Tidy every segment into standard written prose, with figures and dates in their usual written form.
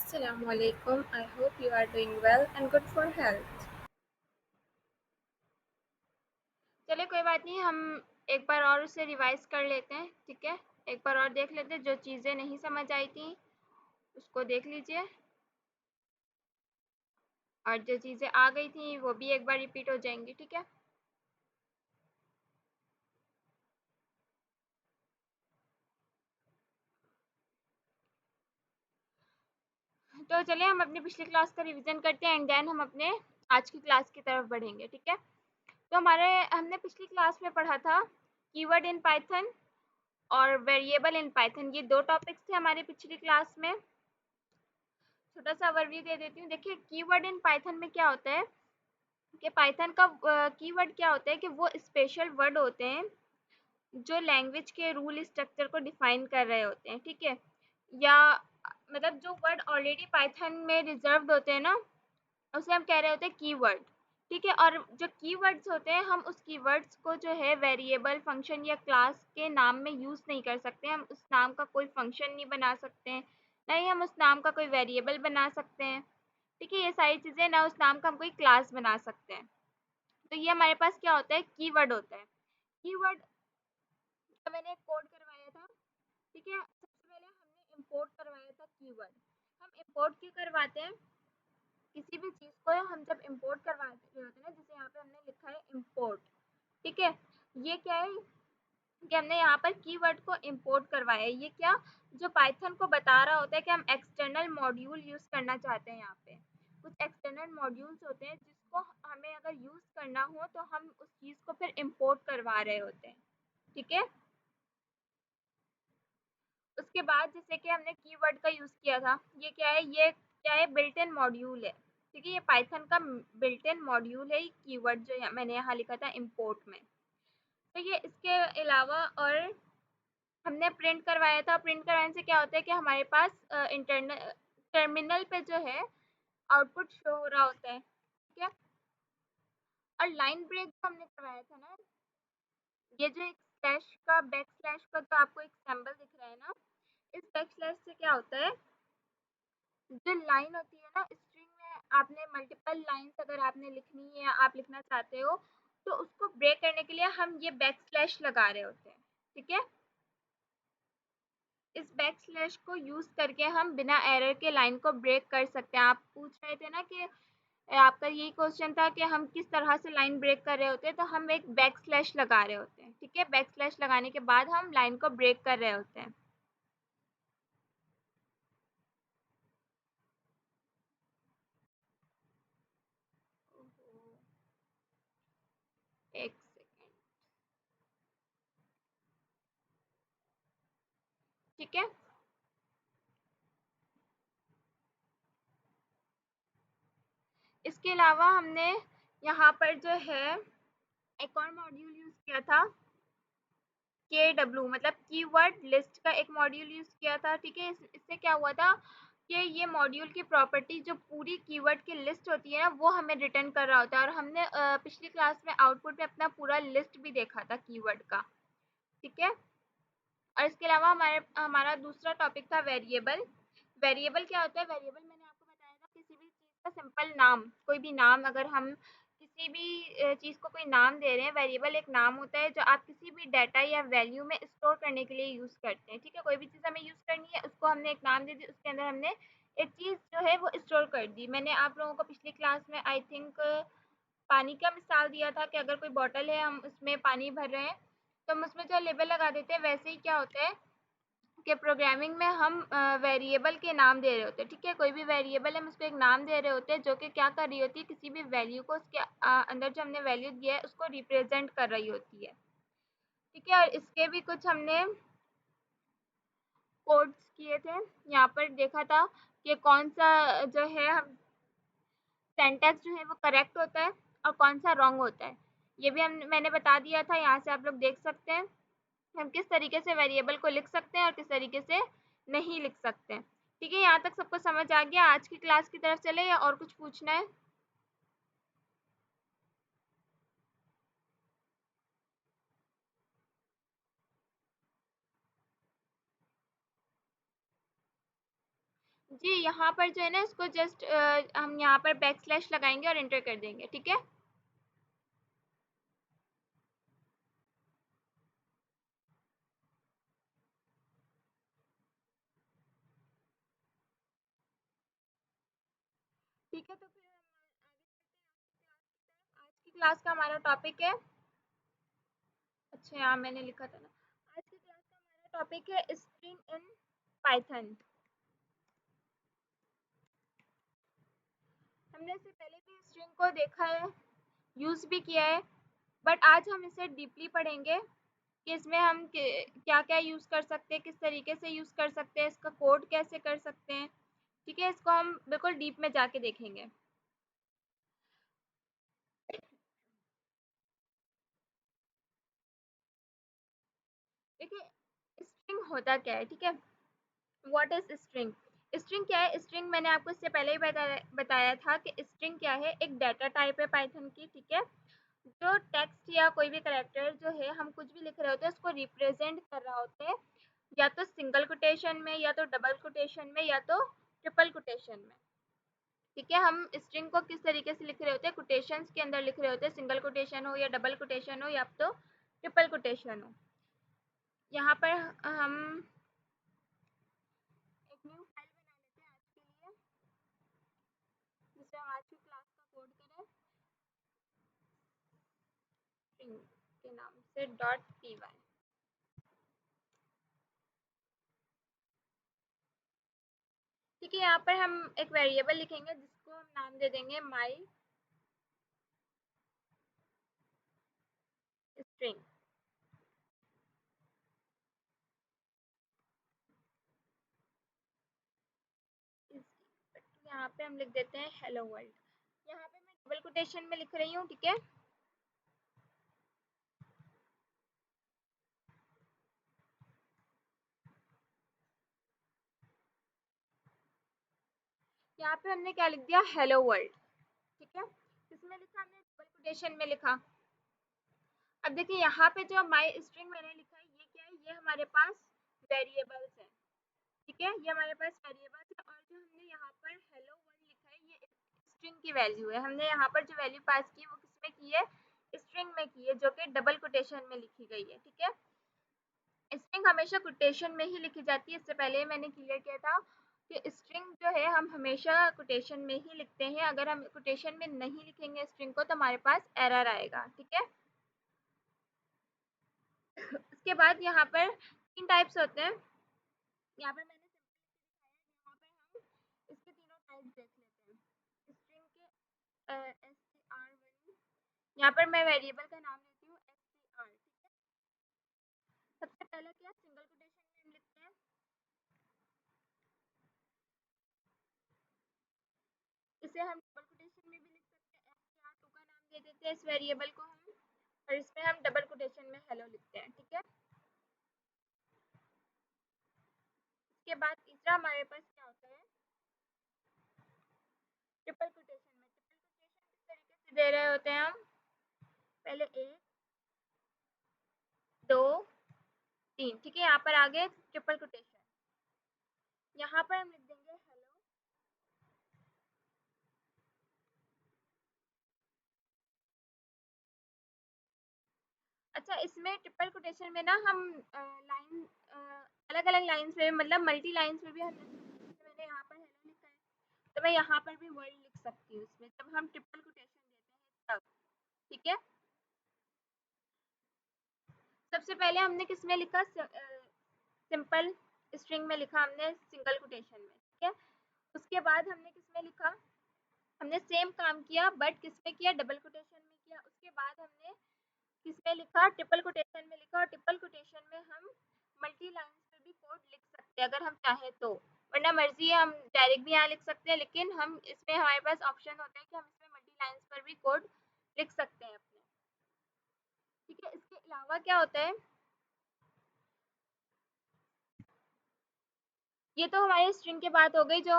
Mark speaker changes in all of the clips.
Speaker 1: Assalamu alaikum. I hope you are doing well and good for health.
Speaker 2: चलिए कोई बात नहीं। हम एक बार और उसे रिवाइज कर लेते हैं। ठीक है, एक बार और देख लेते हैं। जो चीज़ें नहीं समझ आई थी उसको देख लीजिए, और जो चीज़ें आ गई थी वो भी एक बार रिपीट हो जाएंगी। ठीक है, तो चलिए हम अपनी पिछली क्लास का रिवीजन करते हैं एंड देन हम अपने आज की क्लास की तरफ बढ़ेंगे। ठीक है, तो हमने पिछली क्लास में पढ़ा था कीवर्ड इन पाइथन और वेरिएबल इन पाइथन। ये दो टॉपिक्स थे हमारी पिछली क्लास में। छोटा सा ओवरव्यू दे देती हूँ। देखिए, कीवर्ड इन पाइथन में क्या होता है कि पाइथन का कीवर्ड क्या होता है कि वो स्पेशल वर्ड होते हैं जो लैंग्वेज के रूल स्ट्रक्चर को डिफाइन कर रहे होते हैं। ठीक है, या मतलब जो वर्ड ऑलरेडी पाइथन में रिजर्व्ड होते हैं ना, उसे हम कह रहे होते हैं कीवर्ड। ठीक है, और जो कीवर्ड्स होते हैं हम उस कीवर्ड्स को जो है वेरिएबल, फंक्शन या क्लास के नाम में यूज़ नहीं कर सकते। हम उस नाम का कोई फंक्शन नहीं बना सकते हैं, ना ही हम उस नाम का कोई वेरिएबल बना सकते हैं। ठीक है, ये सारी चीज़ें, ना उस नाम का हम कोई क्लास बना सकते हैं। तो ये हमारे पास क्या होता है, कीवर्ड होता है। कीवर्ड का मैंने एक कोड करवाया था। ठीक है, सबसे पहले हमने इंपोर्ट करवाया था कीवर्ड। हम इंपोर्ट क्यों करवाते हैं, किसी भी चीज़ को हम जब इंपोर्ट करवाते होते हैं ना, जैसे यहाँ पे हमने लिखा है इंपोर्ट। ठीक है, ये क्या है कि हमने यहाँ पर कीवर्ड को इंपोर्ट करवाया है। ये क्या, जो पाइथन को बता रहा होता है कि हम एक्सटर्नल मॉड्यूल यूज़ करना चाहते हैं। यहाँ पे कुछ एक्सटर्नल मॉड्यूल्स होते हैं जिसको हमें अगर यूज़ करना हो तो हम उस चीज़ को फिर इंपोर्ट करवा रहे होते हैं। ठीक है, उसके बाद जैसे कि हमने कीवर्ड का यूज़ किया था, ये क्या है, ये क्या है, बिल्ट इन मॉड्यूल है। ठीक है, ये पाइथन का बिल्ट इन मॉड्यूल है, कीवर्ड जो मैंने यहाँ लिखा था इंपोर्ट में। तो ये इसके अलावा और हमने प्रिंट करवाया था। प्रिंट करवाने से क्या होता है कि हमारे पास इंटरनल टर्मिनल पे जो है आउटपुट शो हो रहा होता है। ठीक है, और लाइन ब्रेक जो हमने करवाया था ना, ये जो एक स्लैश का, बैक स्लैश का जो आपको एक सिंबल दिख रहा है ना, इस बैक स्लैश से क्या होता है, जो लाइन होती है ना स्ट्रिंग में, आपने मल्टीपल लाइंस अगर आपने लिखनी है या आप लिखना चाहते हो तो उसको ब्रेक करने के लिए हम ये बैक स्लैश लगा रहे होते हैं। ठीक है, इस बैक स्लैश को यूज करके हम बिना एरर के लाइन को ब्रेक कर सकते हैं। आप पूछ रहे थे ना कि आपका यही क्वेश्चन था कि हम किस तरह से लाइन ब्रेक कर रहे होते हैं, तो हम एक बैक स्लैश लगा रहे होते हैं। ठीक है, बैक स्लैश लगाने के बाद हम लाइन को ब्रेक कर रहे होते हैं। एक सेकेंड। ठीक है, इसके अलावा हमने यहाँ पर जो है एक और मॉड्यूल यूज किया था, के डब्ल्यू, मतलब कीवर्ड लिस्ट का एक मॉड्यूल यूज किया था। ठीक है, इससे क्या हुआ था कि ये मॉड्यूल की प्रॉपर्टी जो पूरी कीवर्ड की लिस्ट होती है ना, वो हमें रिटर्न कर रहा होता है। और हमने पिछली क्लास में आउटपुट में अपना पूरा लिस्ट भी देखा था कीवर्ड का। ठीक है, और इसके अलावा हमारे हमारा दूसरा टॉपिक था वेरिएबल। वेरिएबल क्या होता है, वेरिएबल मैंने आपको बताया था किसी भी चीज़ का सिंपल नाम, कोई भी नाम, अगर हम किसी भी चीज़ को कोई नाम दे रहे हैं, वेरिएबल एक नाम होता है जो आप किसी भी डाटा या वैल्यू में स्टोर करने के लिए यूज़ करते हैं। ठीक है, कोई भी चीज़ हमें यूज़ करनी है, उसको हमने एक नाम दे दी, उसके अंदर हमने एक चीज़ जो है वो स्टोर कर दी। मैंने आप लोगों को पिछली क्लास में आई थिंक पानी का मिसाल दिया था कि अगर कोई बॉटल है, हम उसमें पानी भर रहे हैं, तो हम उसमें जो लेबल लगा देते हैं, वैसे ही क्या होता है कि प्रोग्रामिंग में हम वेरिएबल के नाम दे रहे होते हैं। ठीक है, कोई भी वेरिएबल हम उसको एक नाम दे रहे होते हैं जो कि क्या कर रही होती है, किसी भी वैल्यू को उसके अंदर जो हमने वैल्यू दिया है उसको रिप्रेजेंट कर रही होती है। ठीक है, और इसके भी कुछ हमने कोड्स किए थे। यहाँ पर देखा था कि कौन सा जो है हम सेंटेंस जो है वो करेक्ट होता है और कौन सा रॉन्ग होता है, ये भी हम मैंने बता दिया था। यहाँ से आप लोग देख सकते हैं हम किस तरीके से वेरिएबल को लिख सकते हैं और किस तरीके से नहीं लिख सकते हैं। ठीक है, यहाँ तक सबको समझ आ गया। आज की क्लास की तरफ चले या और कुछ पूछना है। जी यहाँ पर जो है ना इसको जस्ट हम यहाँ पर बैक स्लैश लगाएंगे और एंटर कर देंगे, ठीक है। ठीक है, तो फिर हम आगे आज की क्लास का हमारा टॉपिक है, अच्छा यहाँ मैंने लिखा था ना, आज की क्लास का हमारा टॉपिक है स्ट्रिंग इन पाइथन। हमने इससे पहले भी स्ट्रिंग को देखा है, यूज़ भी किया है, बट आज हम इसे डीपली पढ़ेंगे कि इसमें हम क्या क्या यूज़ कर सकते हैं, किस तरीके से यूज़ कर सकते हैं, इसका कोड कैसे कर सकते हैं, ठीक है। इसको हम बिल्कुल डीप में जाके देखेंगे। देखिए स्ट्रिंग होता क्या है, ठीक है। What is string? स्ट्रिंग क्या है? स्ट्रिंग मैंने आपको इससे पहले ही बताया था कि स्ट्रिंग क्या है, एक डाटा टाइप है पाइथन की, ठीक है। जो टेक्स्ट या कोई भी करेक्टर जो है हम कुछ भी लिख रहे होते हैं उसको रिप्रेजेंट कर रहा होता है, या तो सिंगल कोटेशन में, या तो डबल कोटेशन में, या तो ट्रिपल कोटेशन में, ठीक है। हम स्ट्रिंग को किस तरीके से लिख रहे होते हैं, कोटेशंस के अंदर लिख रहे होते हैं, सिंगल कोटेशन हो या डबल कोटेशन हो या तो ट्रिपल कोटेशन हो। यहाँ पर हम एक न्यू फाइल बना लेते हैं आज के लिए, जिससे हम आज की क्लास का कोड करें स्ट्रिंग के नाम से .py। ठीक है, यहाँ पर हम एक वेरिएबल लिखेंगे जिसको हम नाम दे देंगे माई स्ट्रिंग। यहाँ पे हम लिख देते हैं हेलो वर्ल्ड। यहाँ पे मैं डबल कोटेशन में लिख रही हूँ, ठीक है। यहाँ पे हमने क्या लिख दिया, हेलो वर्ल्ड, ठीक है। इसमें लिखा हमने डबल कोटेशन में लिखा। अब देखिए यहाँ पे जो माई स्ट्रिंग मैंने लिखा है ये क्या है, ये हमारे पास वेरिएबल्स है, ठीक है। ये हमारे पास वेरिएबल्स है, और जो हमने यहाँ पर हेलो वर्ल्ड लिखा है ये स्ट्रिंग की वैल्यू है। हमने यहाँ पर जो वैल्यू पास की है वो किसमें की है, स्ट्रिंग में की है, जो कि डबल कोटेशन में लिखी गई है, ठीक है। स्ट्रिंग हमेशा कोटेशन में ही लिखी जाती है, इससे पहले मैंने क्लियर किया था कि स्ट्रिंग जो है हम हमेशा कोटेशन में ही लिखते हैं। अगर हम कोटेशन में नहीं लिखेंगे स्ट्रिंग को तो हमारे पास एरर आएगा, ठीक है। उसके बाद यहाँ पर तीन टाइप्स होते हैं, यहाँ पर मैंने यहाँ पर हम इसके तीनों टाइप्स देख लेते हैं स्ट्रिंग के। str1, यहाँ पर मैं वेरिएबल का नाम लेती हूँ str, ठीक है। सबसे पहले क्या सिंगल कोटेशन में हम लिखते हैं, इसे हम डबल कोटेशन में भी लिख सकते हैं, str2 का नाम दे देते हैं इस वेरिएबल को हम, और इसमें हम डबल कोटेशन में हेलो लिखते हैं, ठीक है। इसके बाद तीसरा हमारे पास क्या होता है, ट्रिपल कोटेशन में। ट्रिपल कोटेशन किस तरीके से दे रहे होते हैं हम, पहले एक, दो, तीन, ठीक है। यहाँ पर आगे ट्रिपल कोटेशन, यहाँ पर हम लिख देंगे हेलो। अच्छा, इसमें ट्रिपल कोटेशन में ना हम लाइन अलग अलग लाइन्स में, मतलब मल्टी लाइन्स में भी हम लिख सकते हैं। जैसे मैंने यहाँ पर हेलो लिखा है तो मैं यहाँ पर भी वर्ड लिख सकती हूँ इसमें, जब हम ट्रिपल कोटेशन देते हैं तब, ठीक है। सबसे पहले हमने किस में लिखा, सिंपल स्ट्रिंग में लिखा हमने सिंगल कोटेशन में, ठीक है। उसके बाद हमने किस में लिखा, हमने सेम काम किया बट किस में किया, डबल कोटेशन में किया। उसके बाद हमने किस में लिखा, ट्रिपल कोटेशन में लिखा, और ट्रिपल कोटेशन में हम मल्टी लाइन्स पे भी कोड लिख सकते हैं अगर हम चाहें तो, वरना मर्जी है हम डायरेक्ट भी यहाँ लिख सकते हैं, लेकिन हम इसमें हमारे पास ऑप्शन होता है कि हम इसमें मल्टी लाइन्स पर भी कोड लिख सकते हैं अपने, ठीक है। इसके अलावा क्या होता है, ये तो हमारे स्ट्रिंग की बात हो गई, जो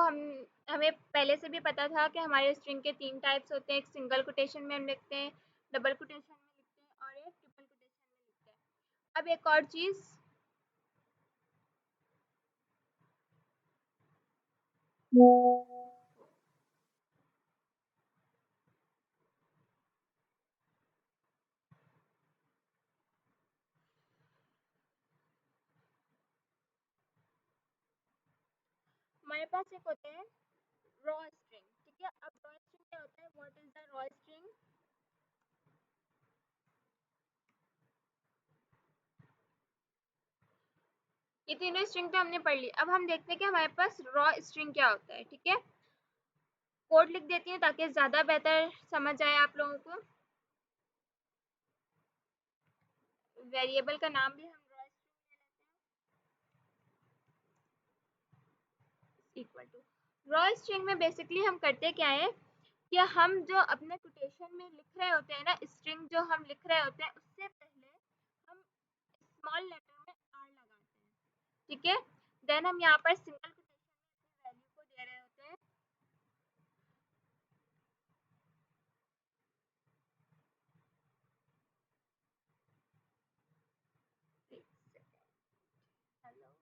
Speaker 2: हमें पहले से भी पता था कि हमारे स्ट्रिंग के तीन टाइप्स होते हैं, एक सिंगल कोटेशन में हम लिखते हैं, डबल कोटेशन में लिखते हैं, और एक ट्रिपल कोटेशन में लिखते हैं। अब एक और चीज़, हमारे पास एक होता है रॉ स्ट्रिंग, ठीक है। अब रॉ स्ट्रिंग क्या होता है, what is the raw string. ये तीनों स्ट्रिंग तो हमने पढ़ ली। अब हम देखते हैं कि हमारे पास रॉ स्ट्रिंग क्या होता है, ठीक है। कोड लिख देती हूँ ताकि ज़्यादा बेहतर समझ आए आप लोगों को। वेरिएबल का नाम भी हम raw equal to raw string में बेसिकली हम करते क्या है कि हम जो अपने कोटेशन में लिख रहे होते हैं ना, स्ट्रिंग जो हम लिख रहे होते हैं उससे पहले हम स्मॉल लेटर में आर लगाते हैं, ठीक है। देन हम यहाँ पर सिंगल कोटेशन में अपनी वैल्यू को दे रहे होते हैं। हेलो,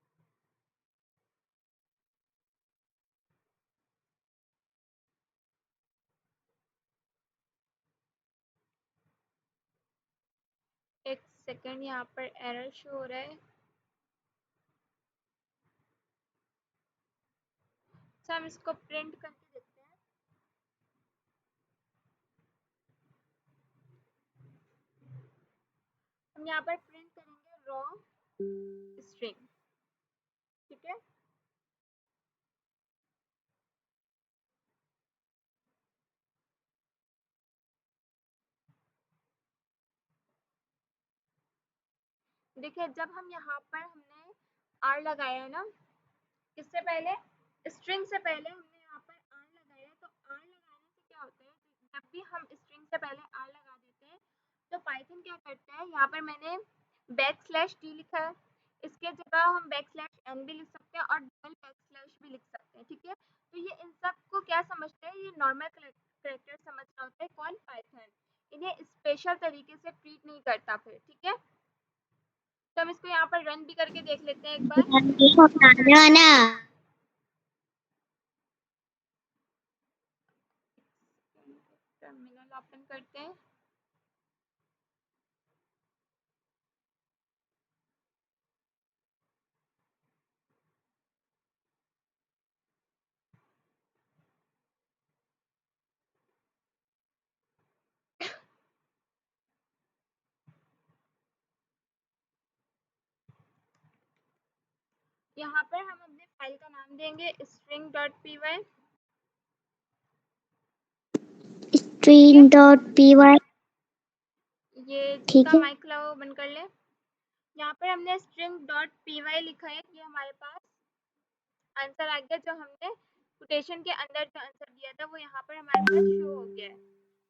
Speaker 2: एक सेकंड, यहाँ पर एरर शो हो रहा है। अच्छा, हम इसको प्रिंट करके देखते हैं। हम यहाँ पर प्रिंट करेंगे रॉ स्ट्रिंग, ठीक है। देखिए जब हम यहाँ पर हमने आर लगाया है ना, किससे पहले, स्ट्रिंग से पहले हमने यहाँ पर आर लगाया है, तो आर लगाने से क्या होता है, जब भी हम स्ट्रिंग से पहले आर लगा देते हैं तो पाइथन क्या करता है, यहाँ पर मैंने बैक स्लैश टी लिखा है, इसके जगह हम बैक स्लैश एन भी लिख सकते हैं और डबल बैक स्लैश भी लिख सकते हैं, ठीक है। तो ये इन सब को क्या समझते हैं, ये नॉर्मल करेक्टर समझ रहा होता है कौन, पाइथन। इन्हें स्पेशल तरीके से ट्रीट नहीं करता फिर, ठीक है। तो हम इसको यहाँ पर रन भी करके देख लेते हैं एक बार। टर्मिनल ओपन करते हैं। यहाँ पर हम अपने फाइल का नाम देंगे string.py, ठीक है।
Speaker 3: string.py
Speaker 2: ये
Speaker 3: ठीक
Speaker 2: जिसका
Speaker 3: है।
Speaker 2: माइक लगा वो बंद कर ले। यहाँ पर हमने string.py लिखा है, ये हमारे पास आंसर आ गया। जो हमने कोटेशन के अंदर जो आंसर दिया था वो यहाँ पर हमारे पास शो हो गया है,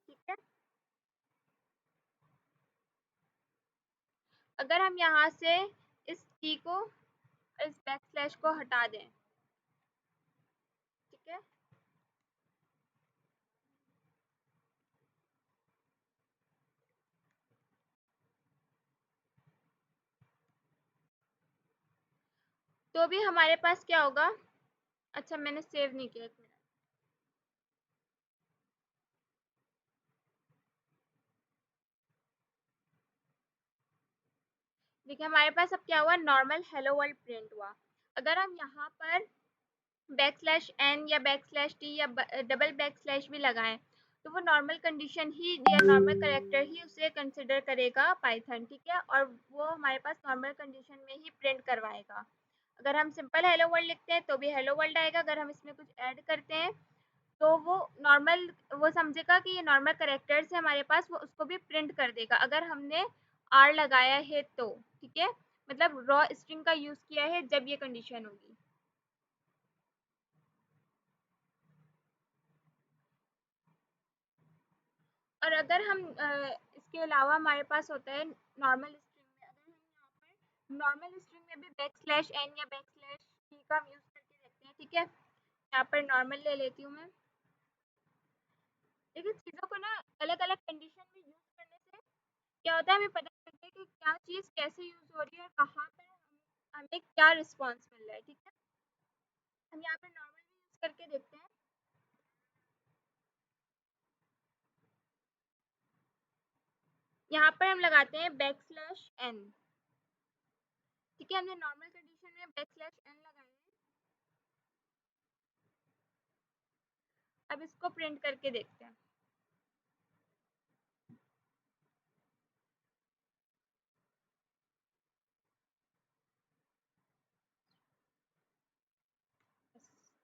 Speaker 2: ठीक है। अगर हम यहाँ से इस टी को, इस बैक स्लैश को हटा दें, ठीक है। तो भी हमारे पास क्या होगा, अच्छा मैंने सेव नहीं किया, एक मिनट। देखिए हमारे पास अब क्या हुआ, नॉर्मल हेलो वर्ल्ड प्रिंट हुआ। अगर हम यहाँ पर बैक स्लैश एन या बैक स्लैश टी या डबल बैक स्लैश भी लगाएं तो वो नॉर्मल कंडीशन ही या नॉर्मल करेक्टर ही उसे कंसिडर करेगा पाइथन, ठीक है। और वो हमारे पास नॉर्मल कंडीशन में ही प्रिंट करवाएगा। अगर हम सिंपल हेलो वर्ल्ड लिखते हैं तो भी हेलो वर्ल्ड आएगा। अगर हम इसमें कुछ ऐड करते हैं तो वो नॉर्मल, वो समझेगा कि ये नॉर्मल करेक्टर्स है हमारे पास, वो उसको भी प्रिंट कर देगा अगर हमने आर लगाया है तो, ठीक है। मतलब रॉ स्ट्रिंग का यूज किया है जब ये कंडीशन होगी। और अगर हम इसके अलावा हमारे पास होता है नॉर्मल स्ट्रिंग में, अगर हम यहाँ पर नॉर्मल स्ट्रिंग में भी बैक स्लैश एन या बैक स्लैश टी का यूज़ करके देखते हैं, ठीक है। यहाँ पर नॉर्मल ले लेती हूँ मैं। देखिए चीज़ों को ना अलग अलग कंडीशन में यूज़ करने से क्या होता है, हमें पता चलता है कि क्या चीज़ कैसे यूज़ हो रही है और कहाँ पर हमें क्या रिस्पॉन्स मिल रहा है, ठीक है। हम यहाँ पर नॉर्मल करके देखते हैं। यहाँ पर हम लगाते हैं बैकस्लैश n। ठीक है, हमने नॉर्मल कंडीशन में बैकस्लैश n लगाए हैं। अब इसको प्रिंट करके देखते हैं।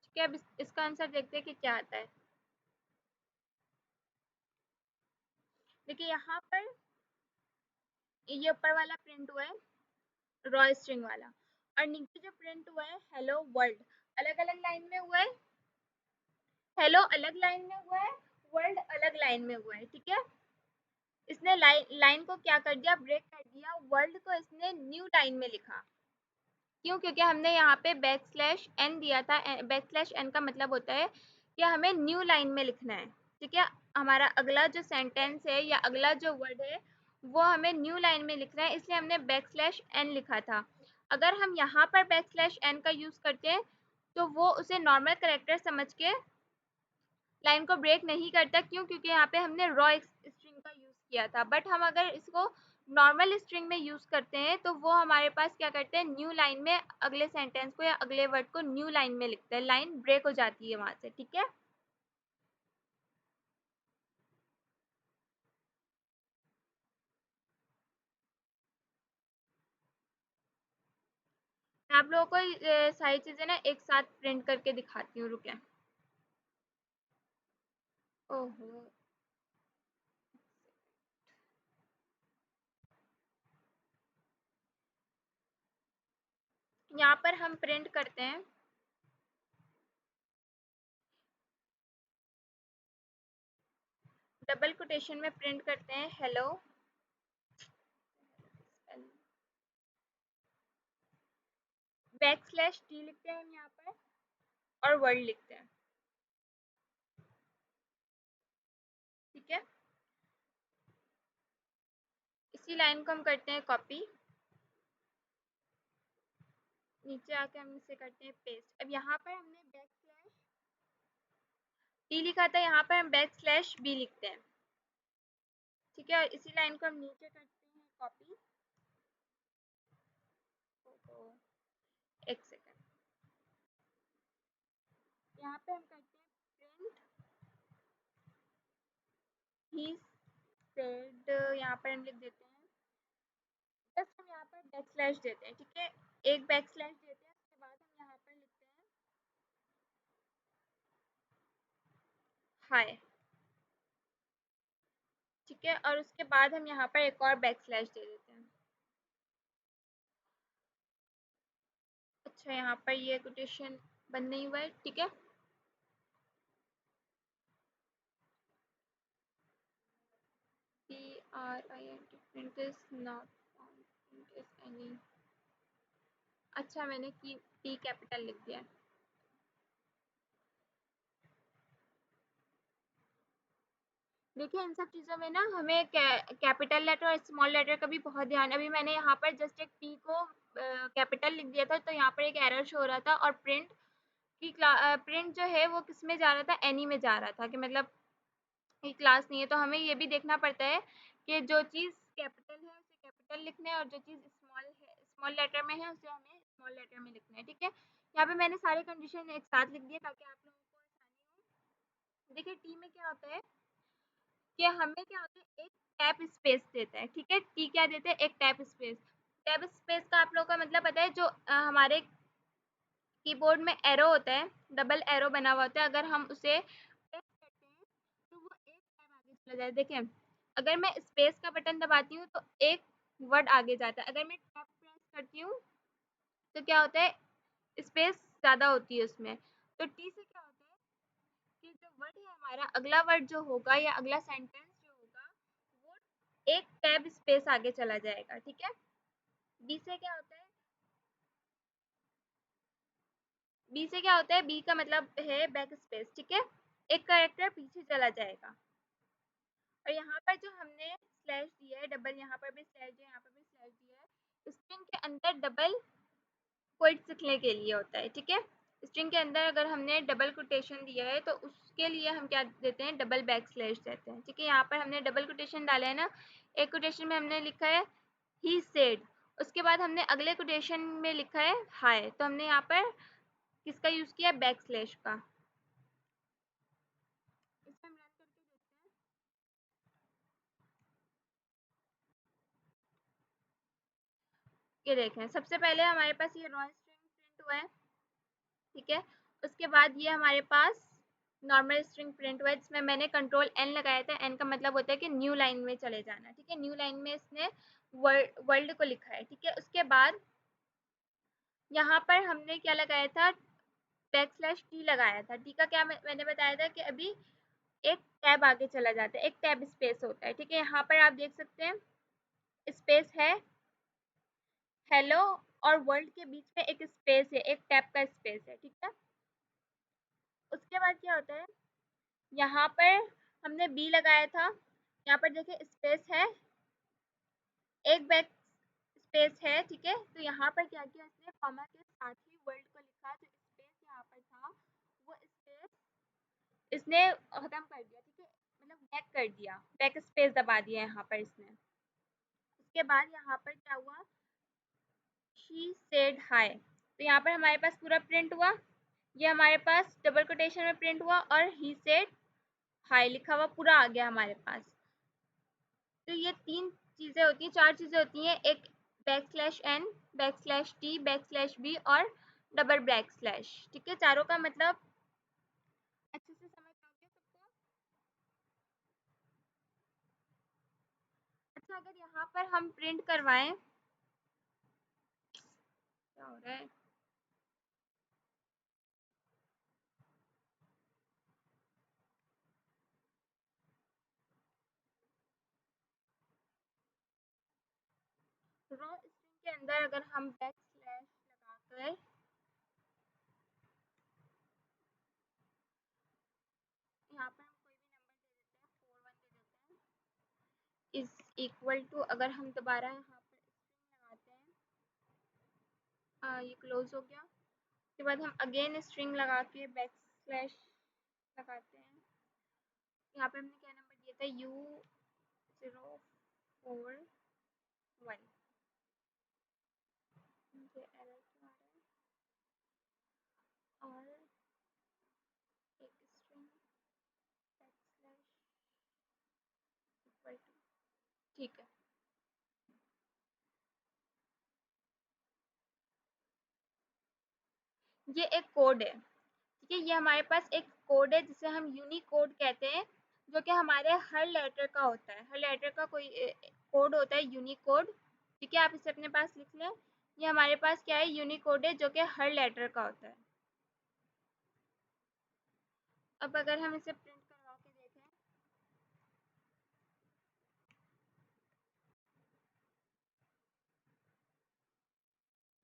Speaker 2: ठीक है, अब इसका आंसर देखते हैं कि क्या आता है। देखिए यहाँ पर ये ऊपर वाला प्रिंट हुआ है रॉ स्ट्रिंग वाला, और नीचे जो प्रिंट हुआ है हेलो वर्ल्ड, अलग अलग लाइन में हुआ है। हेलो अलग लाइन में हुआ है, वर्ल्ड अलग लाइन में हुआ है। ठीक है, इसने लाइन को क्या कर दिया, ब्रेक कर दिया। वर्ल्ड को इसने न्यू लाइन में लिखा। क्यों? क्योंकि हमने यहाँ पे बैकस्लैश n दिया था। बैकस्लैश n का मतलब होता है कि हमें न्यू लाइन में लिखना है। ठीक है, हमारा अगला जो सेंटेंस है या अगला जो वर्ड है वो हमें न्यू लाइन में लिखना है, इसलिए हमने बैकस्लैश n लिखा था। अगर हम यहाँ पर बैकस्लैश n का यूज़ करते हैं तो वो उसे नॉर्मल करेक्टर समझ के लाइन को ब्रेक नहीं करता। क्यों? क्योंकि यहाँ पे हमने रॉ स्ट्रिंग का यूज़ किया था। बट हम अगर इसको नॉर्मल स्ट्रिंग में यूज़ करते हैं तो वो हमारे पास क्या करते हैं, न्यू लाइन में अगले सेंटेंस को या अगले वर्ड को न्यू लाइन में लिखते हैं, लाइन ब्रेक हो जाती है वहाँ से। ठीक है, मैं आप लोगों को सारी चीज़ें ना एक साथ प्रिंट करके दिखाती हूँ, रुके। ओहो, यहाँ पर हम प्रिंट करते हैं, डबल कोटेशन में प्रिंट करते हैं हेलो, बैकस्लैश t लिखते हैं हम यहाँ पर, और वर्ड लिखते हैं। ठीक है, इसी लाइन को हम करते हैं कॉपी, नीचे आके हम इसे करते हैं पेस्ट। अब यहाँ पर हमने बैकस्लैश t लिखा था, यहाँ पर हम बैकस्लैश b लिखते हैं। ठीक है, और इसी लाइन को हम नीचे करते हैं कॉपी। तो एक सेकेंड, यहाँ पे हम करते हैं प्रिंट ही सेड, यहाँ पर हम लिख देते हैं, जस्ट हम यहाँ पर बैकस्लैश देते हैं। ठीक है, एक बैकस्लैश देते हैं, उसके बाद हम यहाँ पर लिखते हैं हाय। ठीक है, और उसके बाद हम यहाँ पर एक और बैकस्लैश दे देते हैं। अच्छा, यहाँ पर ये कोटेशन बंद नहीं हुआ है। ठीक है, print print is not found, print is any। अच्छा, मैंने की p कैपिटल लिख दिया। देखिए, इन सब चीज़ों में ना हमें कैपिटल लेटर और स्मॉल लेटर का भी बहुत ध्यान। अभी मैंने यहाँ पर जस्ट एक p को कैपिटल लिख दिया था, तो यहाँ पर एक एरर शो हो रहा था, और प्रिंट जो है वो किस में जा रहा था, एनी में जा रहा था, कि मतलब ये क्लास नहीं है। तो हमें ये भी देखना पड़ता है कि जो चीज़ कैपिटल है उसे कैपिटल लिखना है, और जो चीज़ स्मॉल लेटर में है उसे हमें स्मॉल लेटर में लिखना है। ठीक है, यहाँ पे मैंने सारे कंडीशन एक साथ लिख दिए ताकि आप लोगों को आसानी हो। देखिए, टी में क्या होता है कि हमें क्या होता है, एक टैब स्पेस देता है। ठीक है, टी क्या देते हैं, एक टैब स्पेस। टैब स्पेस का आप लोगों का मतलब पता है, जो हमारे कीबोर्ड में एरो होता है, डबल एरो बना हुआ होता है, अगर हम उसे प्रेस करते हैं तो वो एक टैब आगे चला जाए। देखिए, अगर मैं स्पेस का बटन दबाती हूँ तो एक वर्ड आगे जाता है, अगर मैं टैब प्रेस करती हूँ तो क्या होता है, स्पेस ज़्यादा होती है उसमें। तो टी से क्या होता है कि जो वर्ड है हमारा, अगला वर्ड जो होगा या अगला सेंटेंस जो होगा वो एक टैब स्पेस आगे चला जाएगा। ठीक है, बी से क्या होता है, बी से क्या होता है, बी का मतलब है बैक स्पेस। ठीक है, एक कैरेक्टर पीछे चला जाएगा। और यहाँ पर जो हमने स्लैश दिया है, डबल, यहाँ पर भी स्लैश दिया है, यहाँ पर भी स्लैश दिया है, स्ट्रिंग के अंदर डबल क्वोट्स लिखने के लिए होता है। ठीक है, स्ट्रिंग के अंदर अगर हमने डबल कोटेशन दिया है तो उसके लिए हम क्या देते हैं, डबल बैक स्लैश देते हैं। ठीक है, यहाँ पर हमने डबल कोटेशन डाला है ना, एक कोटेशन में हमने लिखा है ही सेड, उसके बाद हमने अगले कोटेशन में लिखा है हाय, तो हमने यहाँ पर किसका यूज किया, बैक स्लैश का। इसमें हम रन करके देखते हैं। ये देखें, सबसे पहले हमारे पास ये रॉ स्ट्रिंग प्रिंट हुआ है। ठीक है, उसके बाद ये हमारे पास नॉर्मल स्ट्रिंग प्रिंट हुआ है, जिसमें मैंने कंट्रोल एन लगाया था। एन का मतलब होता है कि न्यू लाइन में चले जाना। ठीक है, न्यू लाइन में इसने वर्ल्ड को लिखा है। ठीक है, उसके बाद यहाँ पर हमने क्या लगाया था, बैक स्लैश टी लगाया था। टी का क्या मैंने बताया था कि अभी एक टैब आगे चला जाता है, एक टैब स्पेस होता है। ठीक है, यहाँ पर आप देख सकते हैं स्पेस है, हेलो और वर्ल्ड के बीच में एक स्पेस है, एक टैब का स्पेस है। ठीक है, उसके बाद क्या होता है, यहाँ पर हमने बी लगाया था, यहाँ पर देखिए स्पेस है, एक बैक स्पेस है। ठीक है, तो यहाँ पर क्या किया इसने, कॉमा के साथ ही वर्ल्ड को लिखा, जो स्पेस यहाँ पर था वो स्पेस इसने खत्म कर दिया। ठीक है, मतलब बैक कर दिया, बैक स्पेस दबा दिया यहाँ पर इसने। उसके बाद यहाँ पर क्या हुआ, शी सेड हाय, तो यहाँ पर हमारे पास पूरा प्रिंट हुआ, ये हमारे पास डबल कोटेशन में प्रिंट हुआ और ही सेड हाय लिखा हुआ पूरा आ गया हमारे पास। तो ये तीन चीज़ें होती हैं, चार चीज़ें होती हैं, एक backslash n, backslash t, backslash b और डबल बैक स्लैश। ठीक है, चारों का मतलब अच्छे से समझ आ गया सबको। अच्छा, अगर यहाँ पर हम प्रिंट करवाएं, क्या हो रहा है, रॉ स्ट्रिंग के अंदर अगर हम बैक स्लैश लगाकर यहाँ पर हम कोई भी नंबर दे देते हैं, 41 दे देते हैं, इज इक्वल टू, अगर हम दोबारा यहाँ पर स्ट्रिंग लगाते हैं, ये क्लोज हो गया। उसके बाद हम अगेन स्ट्रिंग लगा के बैक स्लैश लगाते हैं, यहाँ पे हमने क्या नंबर दिया था, U041, मुझे एरर क्यों आ रहा है, और एक string backslash equal to, ठीक है। ये एक कोड है। ठीक है, ये हमारे पास एक कोड है जिसे हम यूनिकोड कहते हैं, जो कि हमारे हर लेटर का होता है, हर लेटर का कोई कोड होता है, यूनिकोड। ठीक है, आप इसे अपने पास लिख लें, ये हमारे पास क्या है, यूनिकोड है, जो कि हर लेटर का होता है। अब अगर हम इसे प्रिंट करवा के देखें,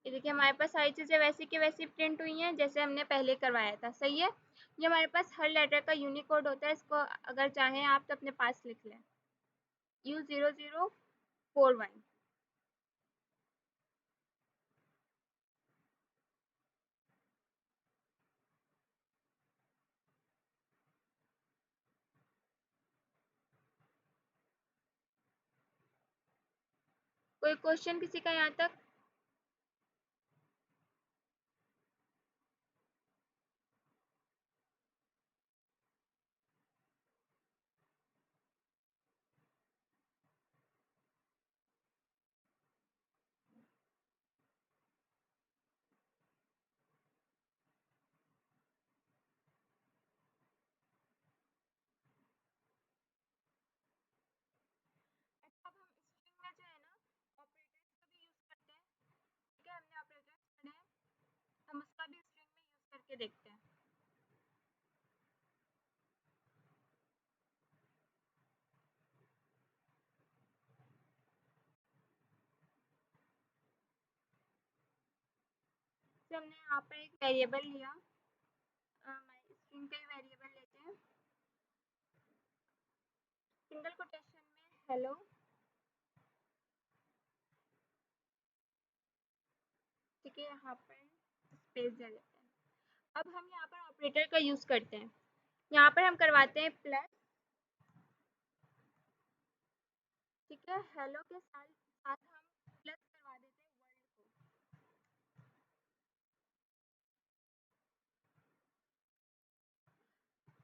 Speaker 2: ये देखिए हमारे पास सारी चीज़ें वैसी की वैसी प्रिंट हुई हैं जैसे हमने पहले करवाया था। सही है, ये हमारे पास हर लेटर का यूनिकोड होता है, इसको अगर चाहें आप तो अपने पास लिख लें, U0041। कोई क्वेश्चन किसी का यहाँ तक? अच्छा, अब हम स्ट्रिंग में जो है ना ऑपरेटर्स का भी यूज़ करते हैं। ठीक है, हमने ऑपरेटर्स पढ़े हैं, हम उसका भी स्ट्रिंग में यूज़ करके देखते हैं। जैसे हमने यहाँ पर एक वेरिएबल लिया, स्ट्रिंग का ही वेरिएबल लेते हैं, सिंगल कोटेशन में हेलो, ठीक है, यहाँ पर स्पेस दे देते हैं। अब हम यहाँ पर ऑपरेटर का यूज़ करते हैं। यहाँ पर हम करवाते हैं प्लस, ठीक है, हेलो के साथ साथ हम प्लस करवा देते हैं वर्ल्ड को।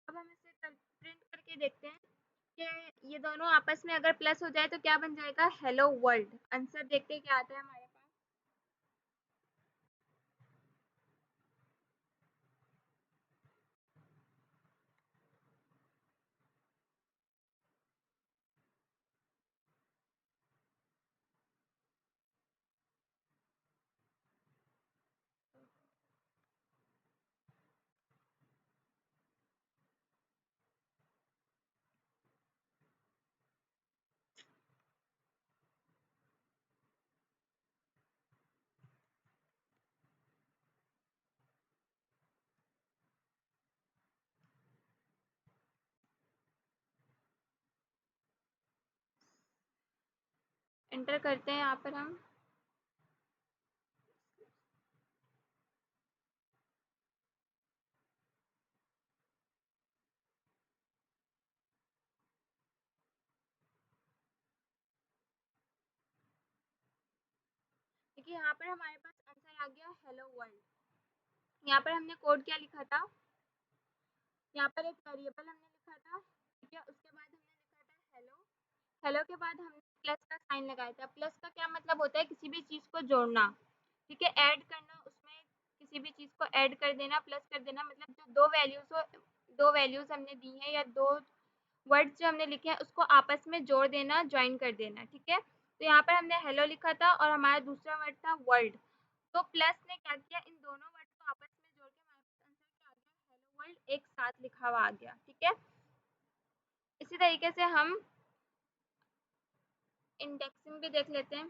Speaker 2: अब हम इसे प्रिंट करके देखते हैं कि ये दोनों आपस में अगर प्लस हो जाए तो क्या बन जाएगा, हेलो वर्ल्ड। आंसर देखते हैं क्या आता है हमारे पास। एंटर करते हैं यहाँ पर हम। देखिए यहाँ पर हमारे पास आंसर आ गया हेलो वर्ल्ड। यहाँ पर हमने कोड क्या लिखा था, यहाँ पर एक वेरिएबल हमने लिखा था, ठीक है, उसके बाद हमने लिखा था हेलो। हेलो के बाद हमने प्लस का साइन लगाया था। प्लस का क्या मतलब होता है, किसी भी चीज़ को जोड़ना, ठीक है, ऐड करना, उसमें किसी भी चीज़ को ऐड कर देना, प्लस कर देना, मतलब जो दो वैल्यूज़ हो, दो वैल्यूज़ हमने दी हैं या दो वर्ड्स जो हमने लिखे हैं उसको आपस में जोड़ देना, ज्वाइन कर देना, ठीक है। तो यहाँ पर हमने हेलो लिखा था और हमारा दूसरा वर्ड था वर्ल्ड। तो प्लस ने क्या किया, इन दोनों वर्ड को आपस में जोड़ के हमारे पास आंसर क्या आ गया, हेलो वर्ल्ड एक साथ लिखा हुआ आ गया, ठीक है। इसी तरीके से हम इंडेक्सिंग भी देख लेते हैं।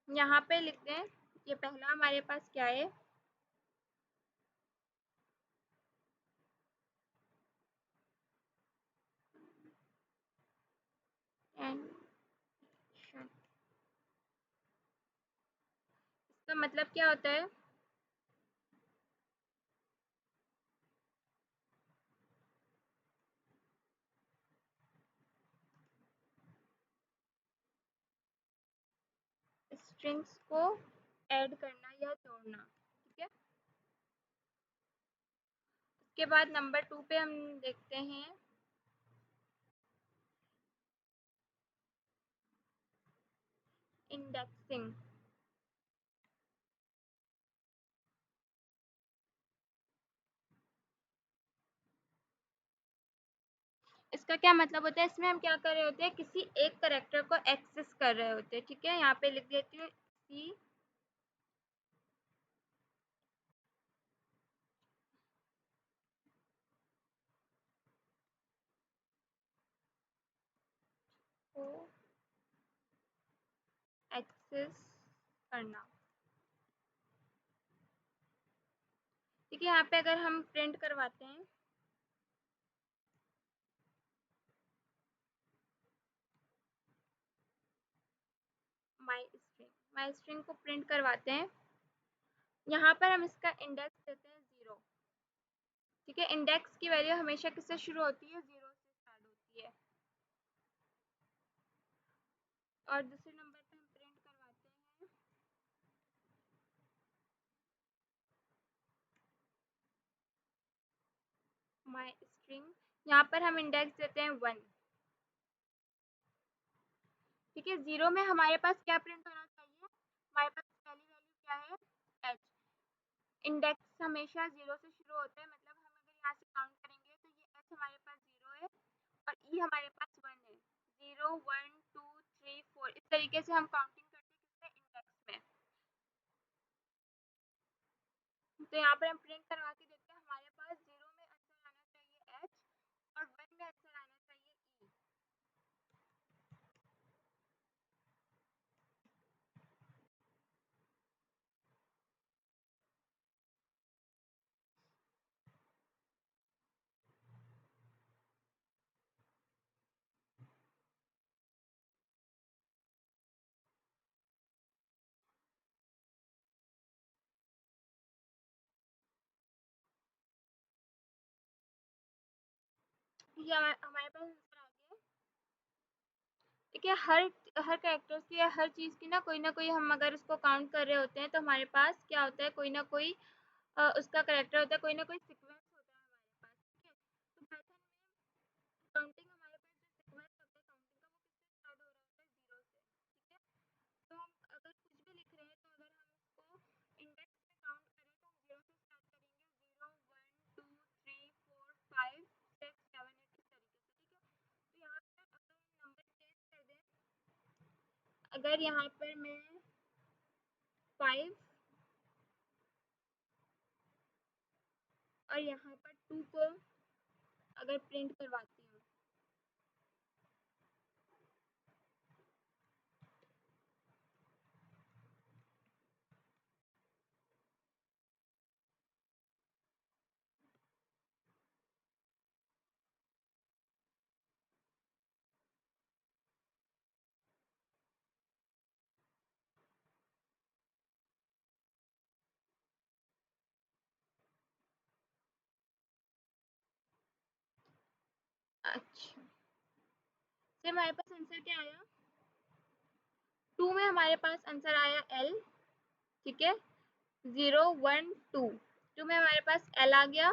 Speaker 2: यहाँ पे लिखते हैं, ये पहला हमारे पास क्या है, एंड इसका मतलब क्या होता है, स्ट्रिंग्स को ऐड करना या जोड़ना, ठीक है। उसके बाद नंबर 2 पे हम देखते हैं इंडेक्सिंग। इसका क्या मतलब होता है, इसमें हम क्या कर रहे होते हैं, किसी एक करेक्टर को एक्सेस कर रहे होते हैं, ठीक है। यहाँ पे लिख देती हूँ सी को एक्सेस करना, ठीक है। यहाँ पे अगर हम प्रिंट करवाते हैं माई स्ट्रिंग को प्रिंट करवाते हैं, यहाँ पर हम इसका इंडेक्स देते हैं 0, ठीक है। इंडेक्स की वैल्यू हमेशा किससे शुरू होती है, 0 से स्टार्ट होती है। और दूसरे नंबर पे हम प्रिंट करवाते हैं माई स्ट्रिंग, यहाँ पर हम इंडेक्स देते हैं 1, ठीक है। 0 में हमारे पास क्या प्रिंट होना चाहिए, हमारे पास पहली वैल्यू क्या है, एच। इंडेक्स हमेशा 0 से शुरू होता है, मतलब हम अगर यहाँ से काउंट करेंगे तो ये एच हमारे पास 0 है और ई हमारे पास 1 है। 0 1 2 3 4 इस तरीके से हम काउंटिंग करते हैं किसमें, इंडेक्स में। तो यहाँ पर हम प्रिंट करवा के देखते हैं, हमारे पास 0 में आंसर आना चाहिए एच और 1 में आंसर आना चाहिए ई। ये हमारे पास आंसर आ गया। ठीक है, हर कैरेक्टर्स की या हर चीज़ की ना कोई हम अगर उसको काउंट कर रहे होते हैं तो हमारे पास क्या होता है, कोई ना कोई उसका कैरेक्टर होता है, कोई ना कोई सीक्वेंस होता है हमारे पास। ठीक है, तो पाइथन में काउंटिंग हमारे पास जो सीक्वेंस होता है काउंटिंग का, वो किससे स्टार्ट हो रहा होता है, 0 से। ठीक है, तो हम अगर कुछ भी लिख रहे हैं तो अगर हम उसको इंडेक्स में काउंट करें तो हम 0 से स्टार्ट करेंगे, 0 1 2 3 4 5 6 7 8 इस तरीके से। ठीक है, तो यहाँ पर अगर हम नंबर चेंज कर दें, अगर यहाँ पर मैं 5 और यहाँ पर 2 को अगर प्रिंट करवाती हूँ, अच्छा, फिर हमारे पास आंसर क्या आया, 2 में हमारे पास आंसर आया L। ठीक है, 0 1 2, 2 में हमारे पास L आ गया,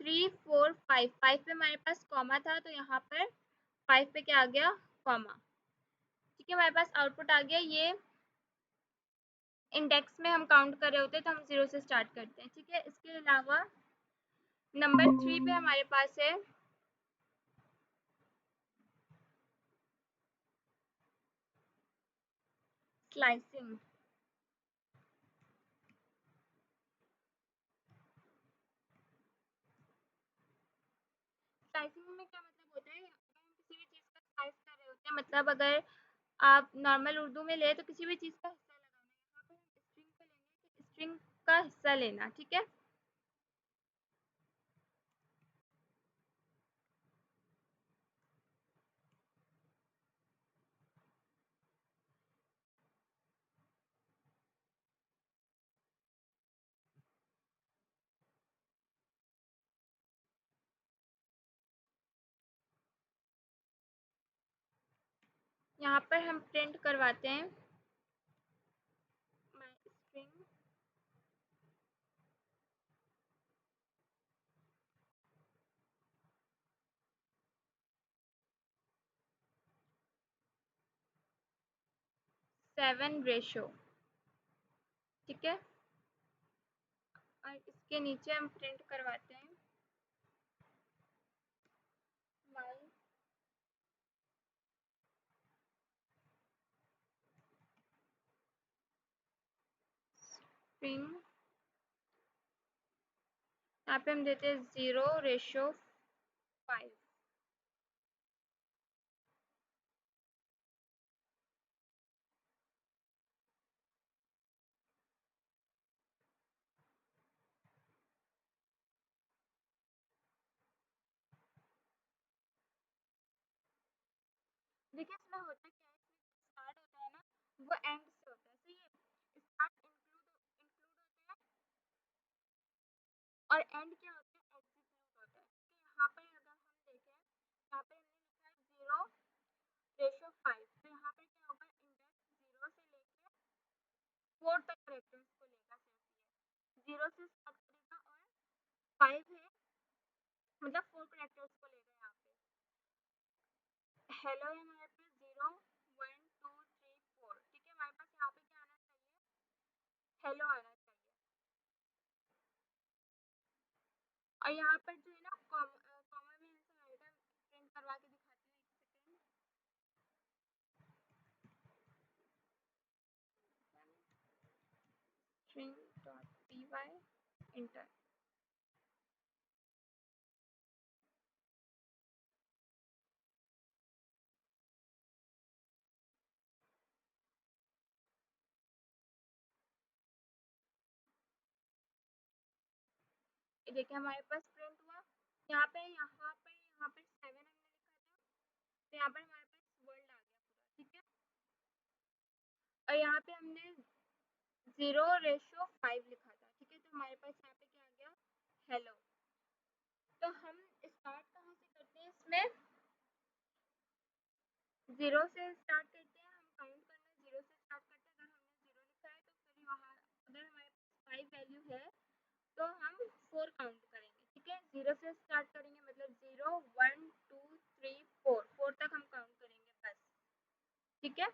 Speaker 2: 3 4 5, 5 पे हमारे पास कॉमा था तो यहाँ पर 5 पे क्या आ गया, कॉमा। ठीक है, हमारे पास आउटपुट आ गया। ये इंडेक्स में हम काउंट कर रहे होते हैं तो हम 0 से स्टार्ट करते हैं। ठीक है, इसके अलावा नंबर 3 पे हमारे पास है स्लाइसिंग। स्लाइसिंग में क्या मतलब होता है, अगर हम किसी भी चीज़ का स्लाइस कर रहे होते हैं, मतलब अगर आप नॉर्मल उर्दू में ले तो किसी भी चीज़ का हिस्सा लगाना है, यहाँ पर हम स्ट्रिंग का लेंगे कि स्ट्रिंग का हिस्सा लेना। ठीक है, यहाँ पर हम प्रिंट करवाते हैं माय स्ट्रिंग सेवन रेशो। ठीक है, और इसके नीचे हम प्रिंट करवाते हैं माय स्ट्रिंग, यहाँ पे हम देते हैं 0:5। देखिए इसमें होता क्या है, इसमें स्टार्ट होता है ना, वो एंड से होता है। सही है, स्टार्ट इंक्लूड होता है और एंड क्या होता है, एग्जीक्यूट होता है। ठीक है, यहाँ पर अगर हम देखें, यहाँ पे हमने लिखा है 0:5, तो यहाँ पर क्या होगा, इंडेक्स 0 से लेके 4 तक करेक्टर्स को लेगा। सिर्फ ये 0 से स्टार्ट करेगा और 5 है, मतलब 4 करेक्टर्स को लेगा। यहाँ पे हेलो है हमारे पास 0 1 2 3 4। ठीक है, हमारे पास यहाँ पे क्या आना चाहिए, हेलो आना चाहिए। और यहाँ पर जो है ना कॉमा में आंसर आएगा, प्रिंट करवा के दिखाती हूँ, एक सेकेंड। string.py inter. देखिए हमारे पास प्रिंट हुआ, यहाँ पे 7 हमने लिखा था, तो यहाँ पर हमारे पास वर्ल्ड आ गया पूरा। ठीक है, और यहाँ पे हमने 0:5 लिखा था। ठीक है, तो हमारे पास यहाँ पे क्या आ गया, हेलो। तो हम स्टार्ट कहाँ से करते हैं इसमें, 0 से स्टार्ट करते हैं, हम काउंट करना 0 से स्टार्ट करते हैं। अगर हमने 0 लिखा है तो फिर वहाँ अगर हमारे पास 5 वैल्यू है तो हम 4 काउंट करेंगे, ठीक है। 0 से स्टार्ट करेंगे मतलब 0 1 2 3 4 4 तक हम काउंट करेंगे बस, ठीक है।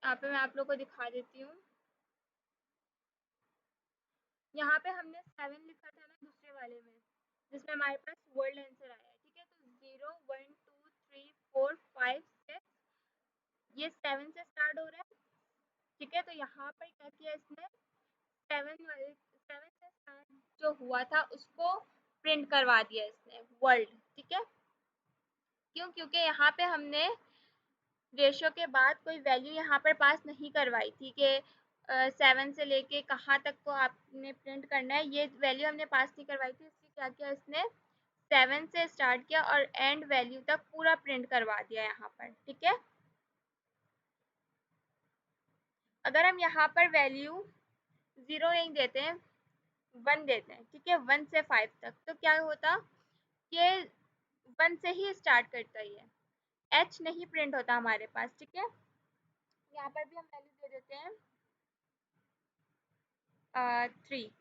Speaker 2: यहाँ पे मैं आप लोग को दिखा देती हूँ। यहाँ पे हमने 7 लिखा था ना दूसरे वाले में, जिसमें हमारे पास वर्ड आंसर आया है, ठीक है। तो 0 1 2 3 4 5 6 ये 7 से स्टार्ट हो रहा है, ठीक है। तो यहाँ पर क्या किया इसने, 7 से स्टार्ट जो हुआ था उसको प्रिंट करवा दिया इसने वर्ल्ड, ठीक है। क्यों? क्योंकि यहाँ पे हमने रेशो के बाद कोई वैल्यू यहाँ पर पास नहीं करवाई थी कि 7 से लेके कहाँ तक को आपने प्रिंट करना है, ये वैल्यू हमने पास नहीं करवाई थी। इसलिए क्या किया इसने, 7 से स्टार्ट किया और एंड वैल्यू तक पूरा प्रिंट करवा दिया यहाँ पर, ठीक है। अगर हम यहाँ पर वैल्यू 0 नहीं देते हैं, 1 देते हैं, ठीक है, 1 से 5 तक, तो क्या होता, ये 1 से ही स्टार्ट करता ही है, एच नहीं प्रिंट होता हमारे पास, ठीक है। यहाँ पर भी हम वैल्यू दे देते हैं 3।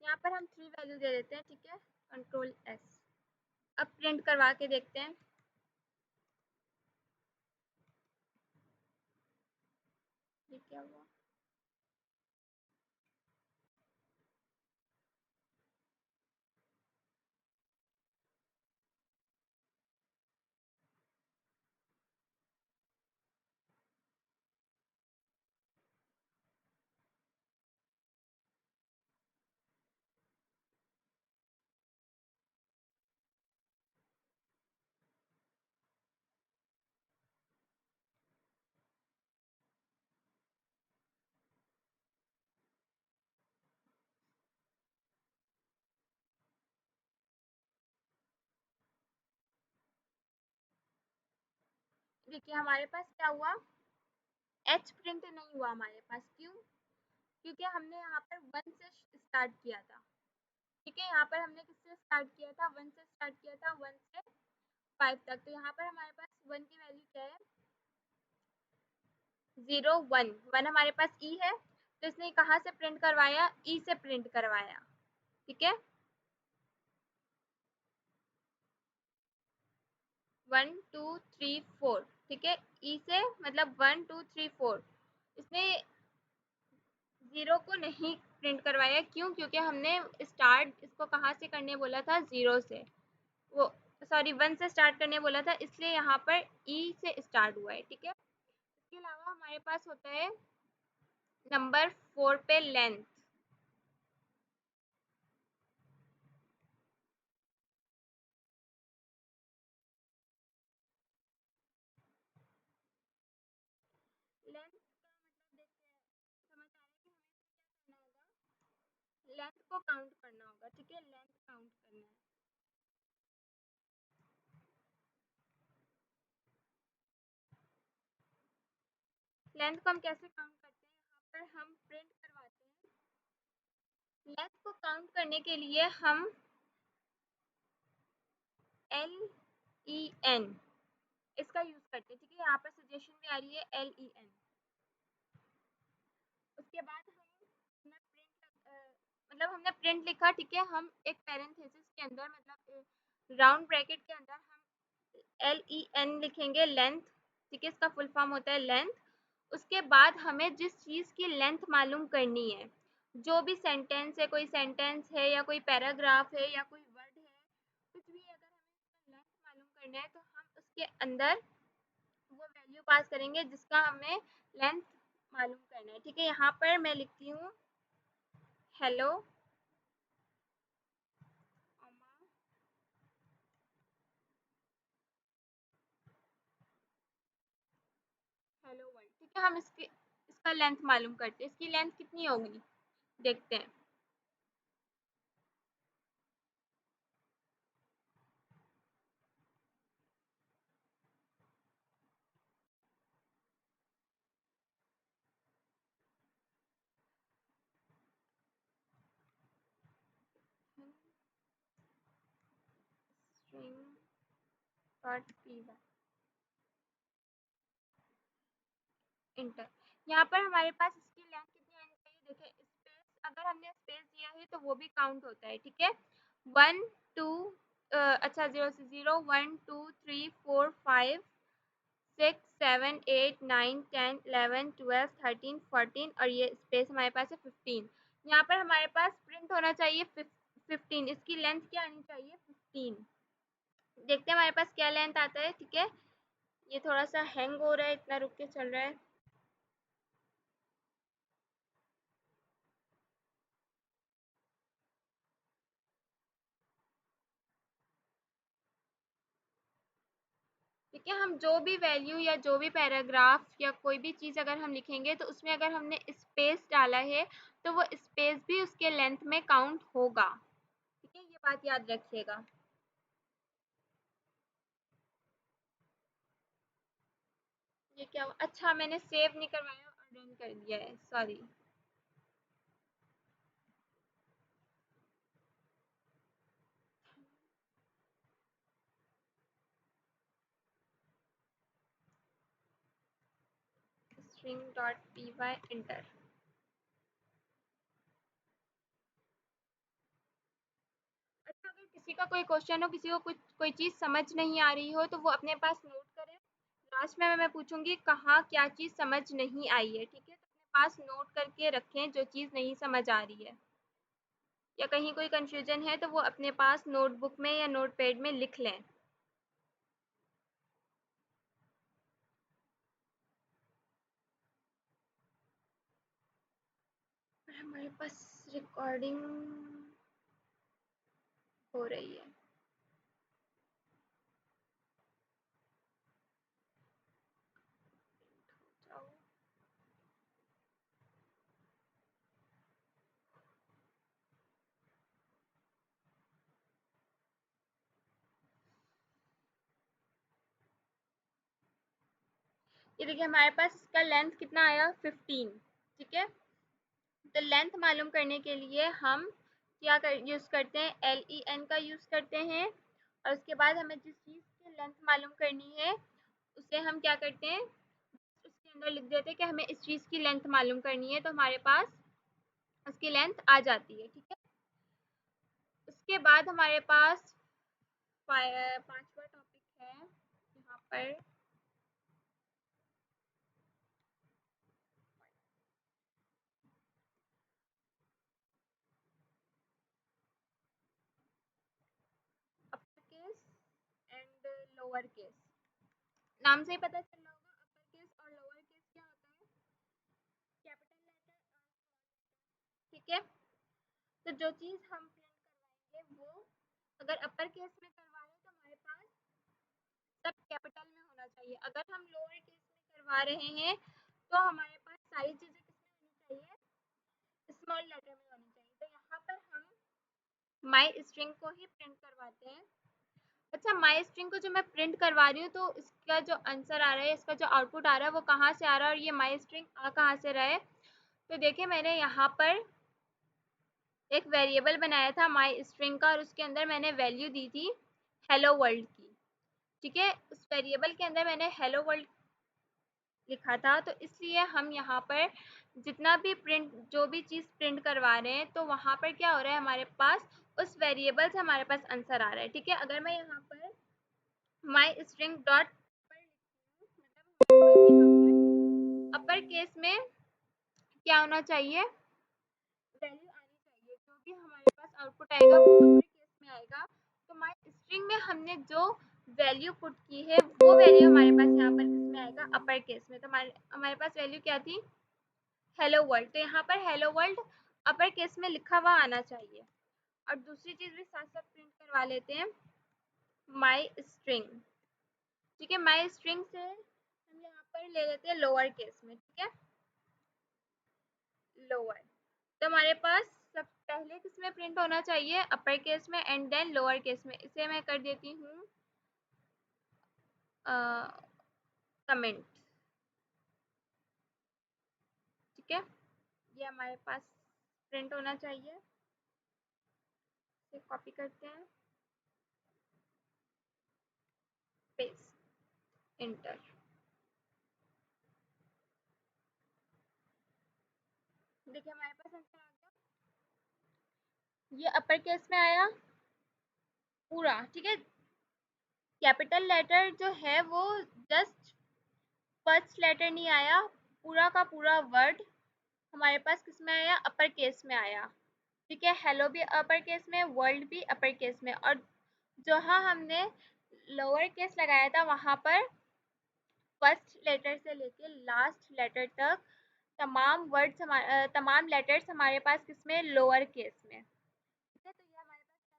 Speaker 2: यहाँ पर हम 3 वैल्यू दे देते हैं, ठीक है, कंट्रोल एस। अब प्रिंट करवा के देखते हैं ये क्या हुआ। देखिए हमारे पास क्या हुआ, एच प्रिंट नहीं हुआ हमारे पास। क्यों? क्योंकि हमने यहाँ पर 1 से स्टार्ट किया था, ठीक है। यहाँ पर हमने किससे स्टार्ट किया था, 1 से स्टार्ट किया था, 1 से 5 तक। तो यहाँ पर हमारे पास 1 की वैल्यू क्या है, 0 1 1 हमारे पास ई है, तो इसने कहाँ से प्रिंट करवाया, ई से प्रिंट करवाया, ठीक है। 1 2 3 4, ठीक है, ई से मतलब 1 2 3 4। इसने 0 को नहीं प्रिंट करवाया। क्यों? क्योंकि हमने स्टार्ट इसको कहाँ से करने बोला था, 0 से, वो सॉरी 1 से स्टार्ट करने बोला था, इसलिए यहाँ पर ई से स्टार्ट हुआ है, ठीक है। इसके अलावा हमारे पास होता है नंबर 4 पे लेंथ। लेंथ का मतलब देखते हैं, समझ आ रहा है कि हमें क्या करना होगा, लेंथ को काउंट करना होगा, ठीक है, लेंथ काउंट करना है। लेंथ को हम कैसे काउंट करते हैं, यहाँ पर हम प्रिंट करवाते हैं। लेंथ को काउंट करने के लिए हम LEN इसका यूज करते हैं, ठीक है। यहाँ पर सजेशन में आ रही है LEN। उसके बाद हम अपना मतलब हमने प्रिंट लिखा, ठीक है। हम एक पैरेंथेसिस के अंदर मतलब राउंड ब्रैकेट के अंदर हम LEN लिखेंगे, लेंथ, ठीक है, इसका फुल फॉर्म होता है लेंथ। उसके बाद हमें जिस चीज़ की लेंथ मालूम करनी है, जो भी सेंटेंस है, कोई सेंटेंस है या कोई पैराग्राफ है या कोई वर्ड है, कुछ भी अगर हमें उसका लेंथ मालूम करना है तो हम उसके अंदर वो वैल्यू पास करेंगे जिसका हमें लेंथ मालूम करना है, ठीक है। यहाँ पर मैं लिखती हूँ हेलो हेलो वर्ल्ड, है, हम इसका लेंथ मालूम करते हैं। इसकी लेंथ कितनी होगी देखते हैं। String dot P Y enter. यहाँ पर हमारे पास इसकी लेंथ कितनी आनी चाहिए, देखिए स्पेस, अगर हमने स्पेस दिया है तो वो भी काउंट होता है, ठीक है। 1 2 अच्छा 0 से 0 1 2 3 4 5 6 7 8 9 10 11 12 13 14 और ये स्पेस हमारे पास है 15। यहाँ पर हमारे पास प्रिंट होना चाहिए 15। इसकी लेंथ क्या आनी चाहिए 15। देखते हैं हमारे पास क्या लेंथ आता है, ठीक है। ये थोड़ा सा हैंग हो रहा है, इतना रुक के चल रहा है। ठीक है, हम जो भी वैल्यू या जो भी पैराग्राफ या कोई भी चीज़ अगर हम लिखेंगे तो उसमें अगर हमने स्पेस डाला है तो वो स्पेस भी उसके लेंथ में काउंट होगा, ठीक है, ये बात याद रखिएगा। ये क्या हुआ? अच्छा मैंने सेव नहीं करवाया और रन कर दिया है, sorry. String dot P Y enter. अच्छा अगर किसी का कोई क्वेश्चन हो, किसी को कुछ कोई चीज़ समझ नहीं आ रही हो तो वो अपने पास नोट करें। लास्ट में मैं पूछूंगी कहाँ क्या चीज़ समझ नहीं आई है, ठीक है, तो अपने पास नोट करके रखें जो चीज़ नहीं समझ आ रही है या कहीं कोई कंफ्यूजन है तो वो अपने पास नोटबुक में या नोटपैड में लिख लें। और हमारे पास रिकॉर्डिंग हो रही है। जाओ। ये देखिए हमारे पास इसका लेंथ कितना आया 15, ठीक है। तो लेंथ मालूम करने के लिए हम क्या यूज़ करते हैं, LEN का यूज़ करते हैं। और उसके बाद हमें जिस चीज़ की लेंथ मालूम करनी है उसे हम क्या करते हैं, उसके अंदर लिख देते हैं कि हमें इस चीज़ की लेंथ मालूम करनी है, तो हमारे पास उसकी लेंथ आ जाती है, ठीक है। उसके बाद हमारे पास पांचवा टॉपिक है यहाँ पर upper case and lower case. नाम से ही पता चल रहा होगा अपर केस और लोअर केस क्या होता है, कैपिटल लेटर, ठीक है। तो जो चीज़ हम प्रिंट करवाएंगे वो अगर अपर केस में करवा रहे हैं तो हमारे पास सब कैपिटल में होना चाहिए। अगर हम लोअर केस में करवा रहे हैं तो हमारे पास सारी चीज़ें किसमें होनी चाहिए, स्मॉल लेटर में होनी चाहिए। तो यहाँ पर हम माई स्ट्रिंग को ही प्रिंट करवाते हैं। अच्छा माई स्ट्रिंग को जो मैं प्रिंट करवा रही हूँ तो इसका जो आंसर आ रहा है, इसका जो आउटपुट आ रहा है वो कहाँ से आ रहा है और ये माई स्ट्रिंग आ कहाँ से रहा है। तो देखिए मैंने यहाँ पर एक वेरिएबल बनाया था माई स्ट्रिंग का और उसके अंदर मैंने वैल्यू दी थी हेलो वर्ल्ड की, ठीक है। उस वेरिएबल के अंदर मैंने हेलो वर्ल्ड लिखा था, तो इसलिए हम यहाँ पर जितना भी प्रिंट जो भी चीज़ प्रिंट करवा रहे हैं तो वहाँ पर क्या हो रहा है, हमारे पास उस वेरिएबल से हमारे पास आंसर आ रहा है, ठीक है। अगर मैं यहाँ पर माई स्ट्रिंग डॉट अपर केस में क्या होना चाहिए, वैल्यू आनी चाहिए, जो भी हमारे पास आउटपुट आएगा वो अपर केस में आएगा। तो माई स्ट्रिंग में हमने जो वैल्यू पुट की है वो वैल्यू हमारे पास यहाँ पर किसमें आएगा, अपर केस में। तो हमारे हमारे पास वैल्यू क्या थी, हेलो वर्ल्ड। तो यहाँ पर हेलो वर्ल्ड अपर केस में लिखा हुआ आना चाहिए। और दूसरी चीज़ भी साथ साथ प्रिंट करवा लेते हैं, माई स्ट्रिंग, ठीक है। माई स्ट्रिंग से हम यहाँ पर ले लेते हैं लोअर केस में, ठीक है, लोअर। तो हमारे पास सब पहले किस में प्रिंट होना चाहिए, अपर केस में एंड देन लोअर केस में। इसे मैं कर देती हूँ कमेंट, ठीक है, ये हमारे पास प्रिंट होना चाहिए। इसे कॉपी करते हैं, पेस्ट, इंटर। देखिए हमारे पास आंसर आ गया, ये अपर केस में आया पूरा, ठीक है। कैपिटल लेटर जो है वो जस्ट फर्स्ट लेटर नहीं आया, पूरा का पूरा वर्ड हमारे पास किस में आया, अपर केस में आया, ठीक है। हेलो भी अपर केस में, वर्ल्ड भी अपर केस में, और जहाँ हमने लोअर केस लगाया था वहाँ पर फर्स्ट लेटर से लेके लास्ट लेटर तक तमाम वर्ड्स तमाम लेटर्स हमारे पास किस में, लोअर केस में, ठीक है। तो ये हमारे पास क्या था,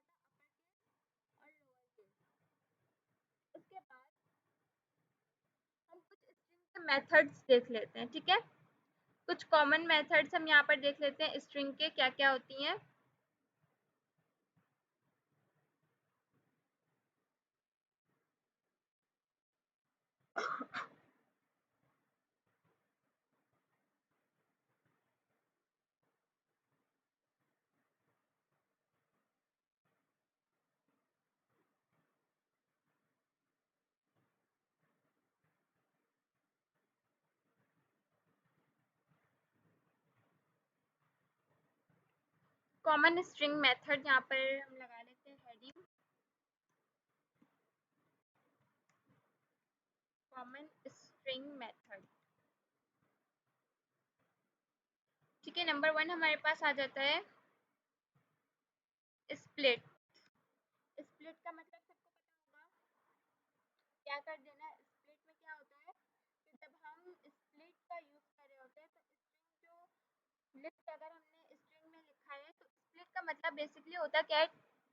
Speaker 2: अपर केस और लोअर केस। उसके बाद हम कुछ स्ट्रिंग के मेथड्स देख लेते हैं, ठीक है। कुछ कॉमन मेथड्स हम यहाँ पर देख लेते हैं स्ट्रिंग के क्या क्या होती हैं। कॉमन स्ट्रिंग मेथड यहाँ पर हम लगा लेते हैं हेडिंग, कॉमन स्ट्रिंग मेथड, ठीक है। नंबर 1 हमारे पास आ जाता है स्प्लिट। स्प्लिट का मतलब सबको पता होगा, क्या कर देना। स्प्लिट में क्या होता है कि जब हम स्प्लिट का यूज कर रहे होते हैं तो स्ट्रिंग जो लिस्ट अगर हमने स्ट्रिंग में लिखा है तो स्प्लिट का मतलब बेसिकली होता क्या है,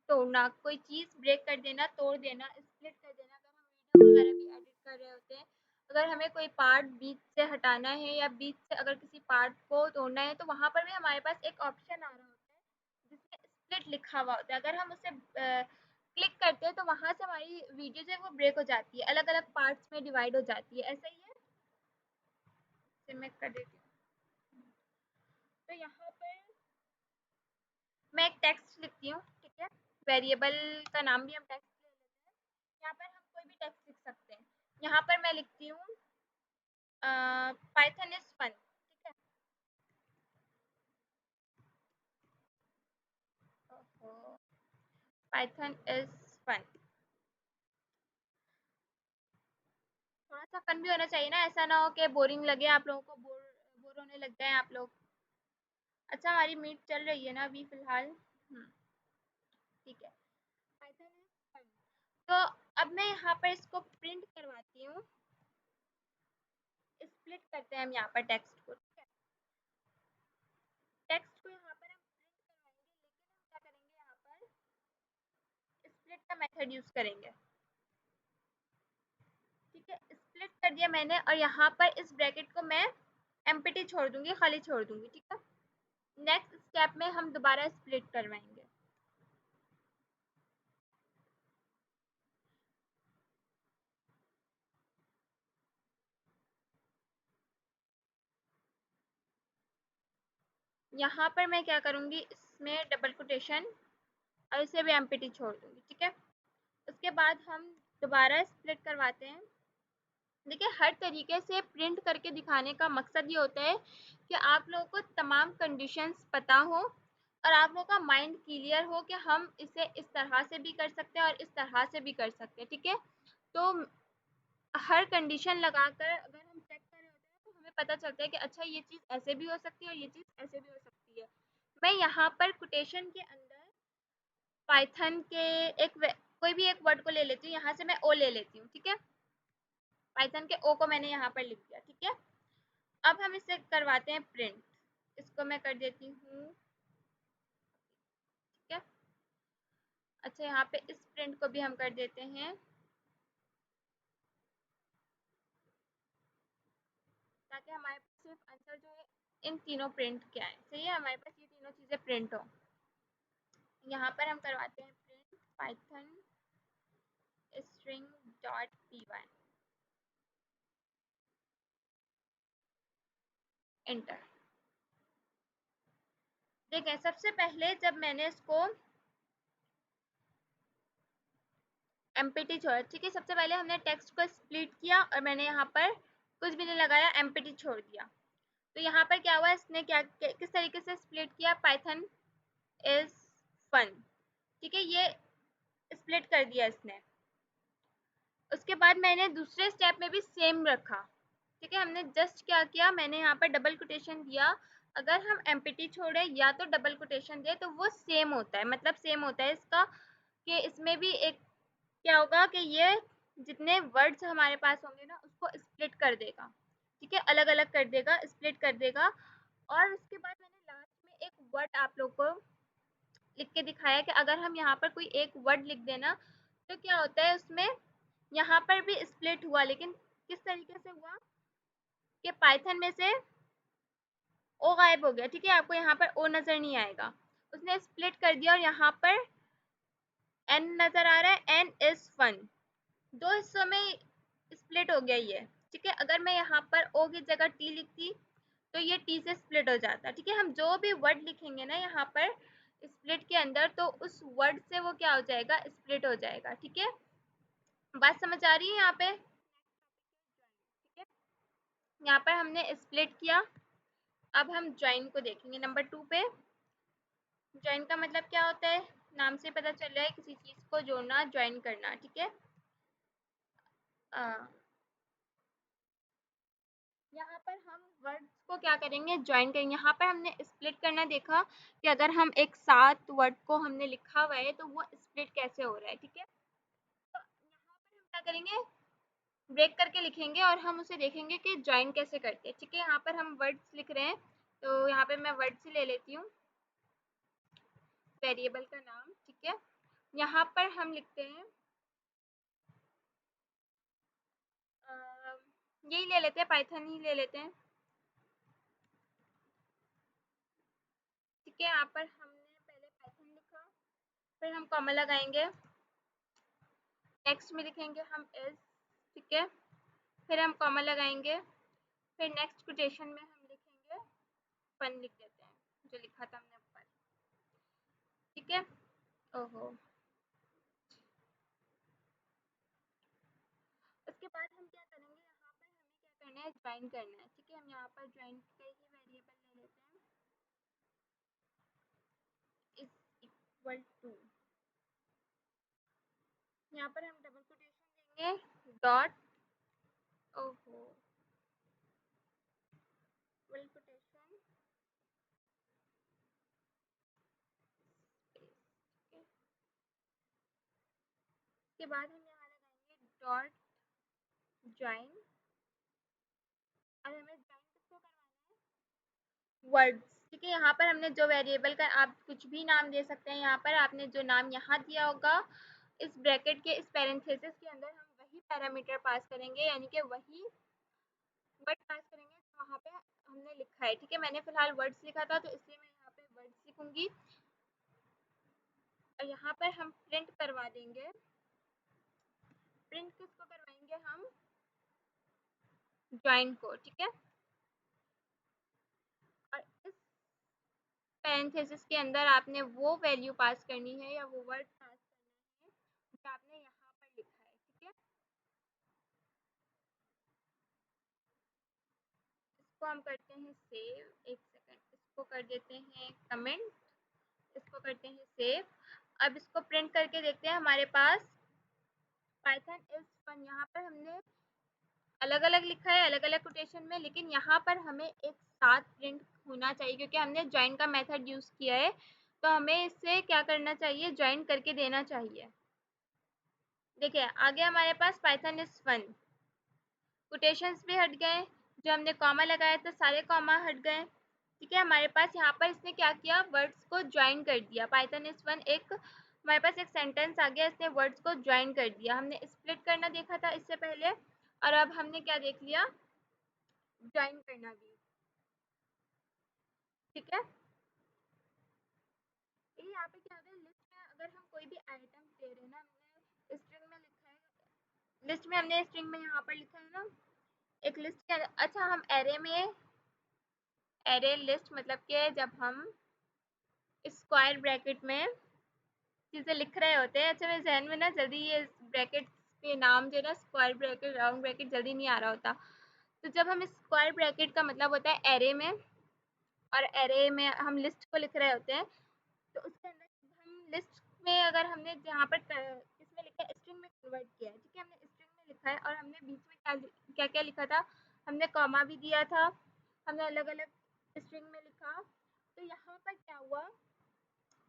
Speaker 2: तोड़ना, कोई चीज़ ब्रेक कर देना, तोड़ देना, स्प्लिट कर देना। अगर हम वीडियो वगैरह भी एडिट कर रहे होते हैं, अगर हमें कोई पार्ट बीच से हटाना है या बीच से अगर किसी पार्ट को तोड़ना है तो वहाँ पर भी हमारे पास एक ऑप्शन आ रहा होता है जिसमें स्प्लिट लिखा हुआ होता है। अगर हम उसे क्लिक करते हैं तो वहाँ से हमारी वीडियो जो है वो ब्रेक हो जाती है, अलग अलग पार्ट्स में डिवाइड हो जाती है, ऐसा ही है। इसे मैं कर देती हूँ। तो यहाँ पर मैं एक टेक्स्ट लिखती हूँ, ठीक है, वेरिएबल का नाम भी हम टेक्स्ट ले लेते हैं। यहाँ पर हम कोई भी टेक्स्ट लिख सकते हैं। यहाँ पर मैं लिखती हूँ पाइथन इज फन, ठीक है। पाइथन इज फन, थोड़ा सा फन भी होना चाहिए ना, ऐसा ना हो कि बोरिंग लगे आप लोगों को, बोर बोर होने लग जाए आप लोग। अच्छा हमारी मीट चल रही है ना अभी फिलहाल, ठीक है। पाइथन इज फन, तो अब मैं यहाँ पर इसको प्रिंट करवाती हूँ। स्प्लिट करते हैं हम यहाँ पर टेक्स्ट को, ठीक है। टेक्स्ट को यहाँ पर हम प्रिंट करवाएंगे, लेकिन हम क्या करेंगे, यहाँ पर स्प्लिट का मेथड यूज करेंगे, ठीक है। स्प्लिट कर दिया मैंने और यहाँ पर इस ब्रैकेट को मैं एम्प्टी छोड़ दूंगी, खाली छोड़ दूंगी, ठीक है। नेक्स्ट स्टेप में हम दोबारा स्प्लिट करवाएंगे। यहाँ पर मैं क्या करूँगी, इसमें डबल कोटेशन और इसे भी एम्प्टी छोड़ दूंगी, ठीक है। उसके बाद हम दोबारा स्प्लिट करवाते हैं। देखिए हर तरीके से प्रिंट करके दिखाने का मकसद ये होता है कि आप लोगों को तमाम कंडीशंस पता हो और आप लोगों का माइंड क्लियर हो कि हम इसे इस तरह से भी कर सकते हैं और इस तरह से भी कर सकते हैं, ठीक है। तो हर कंडीशन लगाकर अगर हम चेक कर रहे होते हैं तो हमें पता चलता है कि अच्छा ये चीज़ ऐसे भी हो सकती है और ये चीज़ ऐसे भी हो सकती है। मैं यहाँ पर कोटेशन के अंदर पाइथन के कोई भी एक वर्ड को ले लेती हूँ, यहाँ से मैं ओ ले लेती हूँ, ठीक है। पाइथन के ओ को मैंने यहाँ पर लिख दिया, ठीक है। अब हम इसे करवाते हैं प्रिंट, इसको मैं कर देती हूँ, ठीक है। अच्छा यहाँ पे इस प्रिंट को भी हम कर देते हैं ताकि हमारे पास सिर्फ आंसर जो है इन तीनों प्रिंट किया है। सही है, हमारे पास ये तीनों चीज़ें प्रिंट हो। यहाँ पर हम करवाते हैं print Python string dot py, enter. देखें, सबसे पहले जब मैंने इसको एमपीटी छोड़ा, ठीक है, सबसे पहले हमने टेक्स्ट को स्प्लिट किया और मैंने यहाँ पर कुछ भी नहीं लगाया, एमपीटी छोड़ दिया। तो यहाँ पर क्या हुआ, इसने क्या किस तरीके से स्प्लिट किया, पाइथन इज फन, ठीक है, ये स्प्लिट कर दिया इसने। उसके बाद मैंने दूसरे स्टेप में भी सेम रखा, ठीक है, हमने जस्ट क्या किया, मैंने यहाँ पर डबल कोटेशन दिया। अगर हम एमपीटी छोड़े या तो डबल कोटेशन दे तो वो सेम होता है, मतलब सेम होता है इसका, कि इसमें भी एक क्या होगा कि ये जितने वर्ड्स हमारे पास होंगे ना उसको स्प्लिट कर देगा, ठीक है, अलग अलग कर देगा, स्प्लिट कर देगा। और उसके बाद मैंने लास्ट में एक वर्ड आप लोग को लिख के दिखाया कि अगर हम यहाँ पर कोई एक वर्ड लिख देना तो क्या होता है उसमें, यहाँ पर भी स्प्लिट हुआ, लेकिन किस तरीके से हुआ कि पाइथन में से ओ गायब हो गया, ठीक है, आपको यहाँ पर ओ नज़र नहीं आएगा, उसने स्प्लिट कर दिया और यहाँ पर एन नज़र आ रहा है, एन इज फन, दो हिस्सों में स्प्लिट हो गया ये, ठीक है। अगर मैं यहाँ पर ओ की जगह टी लिखती तो ये टी से स्प्लिट हो जाता, ठीक है। हम जो भी वर्ड लिखेंगे ना यहाँ पर स्प्लिट के अंदर तो उस वर्ड से वो क्या हो जाएगा, स्प्लिट हो जाएगा, ठीक है। बात समझ आ रही है यहाँ पे, ठीक है। यहाँ पर हमने स्प्लिट किया, अब हम ज्वाइन को देखेंगे नंबर 2 पे। ज्वाइन का मतलब क्या होता है, नाम से पता चल रहा है, किसी चीज़ को जोड़ना, ज्वाइन करना, ठीक है। यहाँ पर हम वर्ड्स को क्या करेंगे, ज्वाइन करेंगे। यहाँ पर हमने स्प्लिट करना देखा कि अगर हम एक साथ वर्ड को हमने लिखा हुआ है तो वो स्प्लिट कैसे हो रहा है, ठीक है। तो यहाँ पर हम क्या करेंगे, ब्रेक करके लिखेंगे और हम उसे देखेंगे कि ज्वाइन कैसे करते हैं, ठीक है। यहाँ पर हम वर्ड्स लिख रहे हैं तो यहाँ पे मैं वर्ड्स ही ले लेती हूँ, वेरिएबल का नाम, ठीक है। यहाँ पर हम लिखते हैं यही ले लेते हैं, पाइथन ही ले लेते हैं, ठीक है। यहाँ पर हमने पहले पाइथन लिखा, फिर हम कॉमा लगाएंगे, नेक्स्ट में लिखेंगे हम इज, ठीक है, फिर हम कॉमा लगाएंगे, फिर नेक्स्ट कोटेशन में हम लिखेंगे फन, लिख देते हैं जो लिखा था हमने ऊपर, ठीक है। ओहो, उसके बाद हम क्या करेंगे, यहाँ पर हमें क्या करना है, ज्वाइन करना है, ठीक है। हम यहाँ पर ज्वाइन का ही वेरिएबल ले लेते हैं, इज इक्वल टू, यहाँ पर हम डबल कोटेशन देंगे, डॉट, ओहो, डबल कोटेशन, के बाद हम यहाँ लगाएंगे डॉट ज्वाइन, और हमें ज्वाइन किसको करवाना है, वर्ड्स, ठीक है। यहाँ पर हमने जो वेरिएबल का, आप कुछ भी नाम दे सकते हैं, यहाँ पर आपने जो नाम यहाँ दिया होगा इस ब्रैकेट के इस पैरेंथेसिस के अंदर हम वही पैरामीटर पास करेंगे, यानी कि वही वर्ड पास करेंगे वहाँ पे हमने लिखा है, ठीक है। मैंने फिलहाल वर्ड्स लिखा था तो इसलिए मैं यहाँ पे वर्ड्स लिखूंगी और यहाँ पर हम प्रिंट करवा देंगे। प्रिंट किसको करवाएंगे हम, ज्वाइन को, ठीक है। और इस पैरेंथेसिस के अंदर आपने वो वैल्यू पास करनी है या वो वर्ड पास करना है जो आपने यहाँ पर लिखा है, ठीक है। इसको हम करते हैं सेव, एक सेकंड, इसको कर देते हैं कमेंट, इसको करते हैं सेव। अब इसको प्रिंट करके देखते हैं, हमारे पास पाइथन इज फन, यहाँ पर हमने अलग अलग लिखा है, अलग अलग कोटेशन में, लेकिन यहाँ पर हमें एक साथ प्रिंट होना चाहिए क्योंकि हमने ज्वाइन का मेथड यूज़ किया है, तो हमें इससे क्या करना चाहिए, ज्वाइन करके देना चाहिए। देखिए आगे हमारे पास पाइथन इज फन, कोटेशंस भी हट गए, जो हमने कॉमा लगाया था सारे कॉमा हट गए, ठीक है। हमारे पास यहाँ पर इसने क्या किया, वर्ड्स को ज्वाइन कर दिया, पाइथन इज फन, एक हमारे पास एक सेंटेंस आ गया, इसने वर्ड्स को ज्वाइन कर दिया। हमने स्प्लिट करना देखा था इससे पहले और अब हमने क्या देख लिया, ज्वाइन करना भी, ठीक है। ये यहाँ पे क्या होता है, लिस्ट में अगर हम कोई भी आइटम दे रहे हैं ना, हमने स्ट्रिंग में लिखा है, लिस्ट में हमने स्ट्रिंग में यहाँ पर लिखा है ना एक लिस्ट के, अच्छा हम एरे में, एरे लिस्ट मतलब कि जब हम स्क्वायर ब्रैकेट में चीज़ें लिख रहे होते हैं, अच्छा मेरे जहन में ना जल्दी ये ब्रैकेट के नाम जो है ना, स्क्वायर ब्रैकेट, राउंड ब्रैकेट जल्दी नहीं आ रहा होता। तो जब हम स्क्वायर ब्रैकेट का मतलब होता है एरे में, और एरे में हम लिस्ट को लिख रहे होते हैं, तो उसके अंदर हम लिस्ट में अगर हमने जहाँ पर इसमें लिखा है स्ट्रिंग में कन्वर्ट किया है, ठीक है, हमने स्ट्रिंग में लिखा है और हमने बीच में क्या क्या लिखा था, हमने कॉमा भी दिया था, हमने अलग अलग स्ट्रिंग में लिखा। तो यहाँ पर क्या हुआ,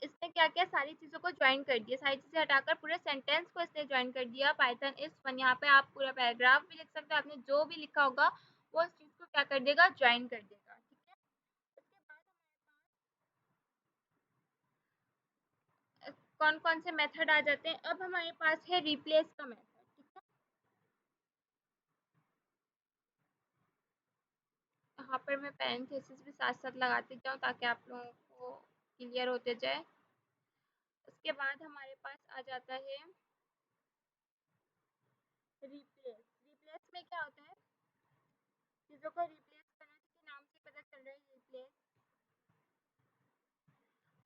Speaker 2: इसने क्या किया, सारी चीज़ों को ज्वाइन कर दिया, सारी चीज़ें हटाकर पूरे सेंटेंस को इसने ज्वाइन कर दिया। पाइथन इज फन, यहाँ पे आप पूरा पैराग्राफ भी लिख सकते हो, आपने जो भी लिखा होगा वो उस चीज़ को क्या कर देगा, ज्वाइन कर देगा, ठीक है। उसके बाद कौन कौन से मेथड आ जाते हैं, अब हमारे पास है रिप्लेस का मेथड, ठीक है। यहाँ पर मैं पैरेंथेसिस भी साथ साथ लगाते जाऊँ ताकि आप लोगों को क्लियर होते जाए। उसके बाद हमारे पास आ जाता है रिप्लेस। रिप्लेस में क्या होता है, चीज़ों को रिप्लेस करना, जिसके नाम से पता चल रहा है रिप्लेस।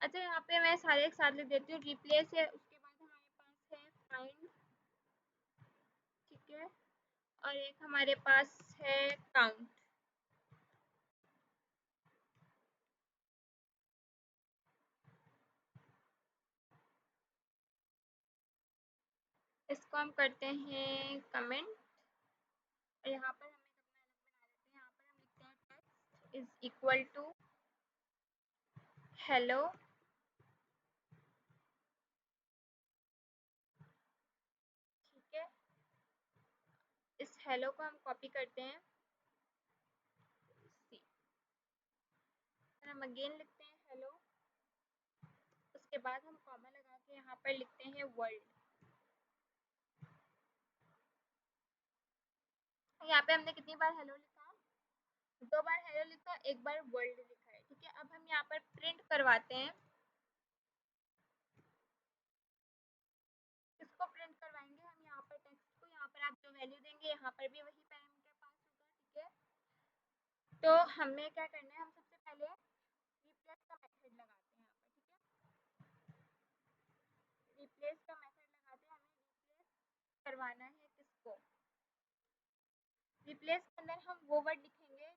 Speaker 2: अच्छा यहाँ पे मैं सारे एक साथ लिख देती हूँ, रिप्लेस है, उसके बाद हमारे पास है फाइंड, ठीक है, और एक हमारे पास है काउंट। इसको हम करते हैं कमेंट, और यहाँ पर हमें अपना अलग बना लेते हैं, यहाँ पर हम लिखते हैं text is equal to hello, ठीक है। इस हेलो को हम कॉपी करते हैं सी, फिर हम अगेन लिखते हैं हेलो, उसके बाद हम कॉमा लगा के यहाँ पर लिखते हैं वर्ल्ड। यहाँ पे हमने कितनी बार हेलो लिखा, 2 बार हेलो लिखा, 1 बार वर्ल्ड लिखा है, ठीक है। अब हम यहाँ पर प्रिंट करवाते हैं, किसको प्रिंट करवाएंगे, हम यहाँ पर टेक्स्ट को, यहाँ पर आप जो वैल्यू देंगे यहाँ पर भी वही पैरामीटर पास होगा, ठीक है। तो हमें क्या करना है, हम सबसे पहले रिप्लेस का मेथड लगाते हैं यहाँ पर, ठीक है। रिप्लेस का मेथड लगाते हैं, हमें रिप्लेस करवाना है किसको, रिप्लेस के अंदर हम वो वर्ड लिखेंगे,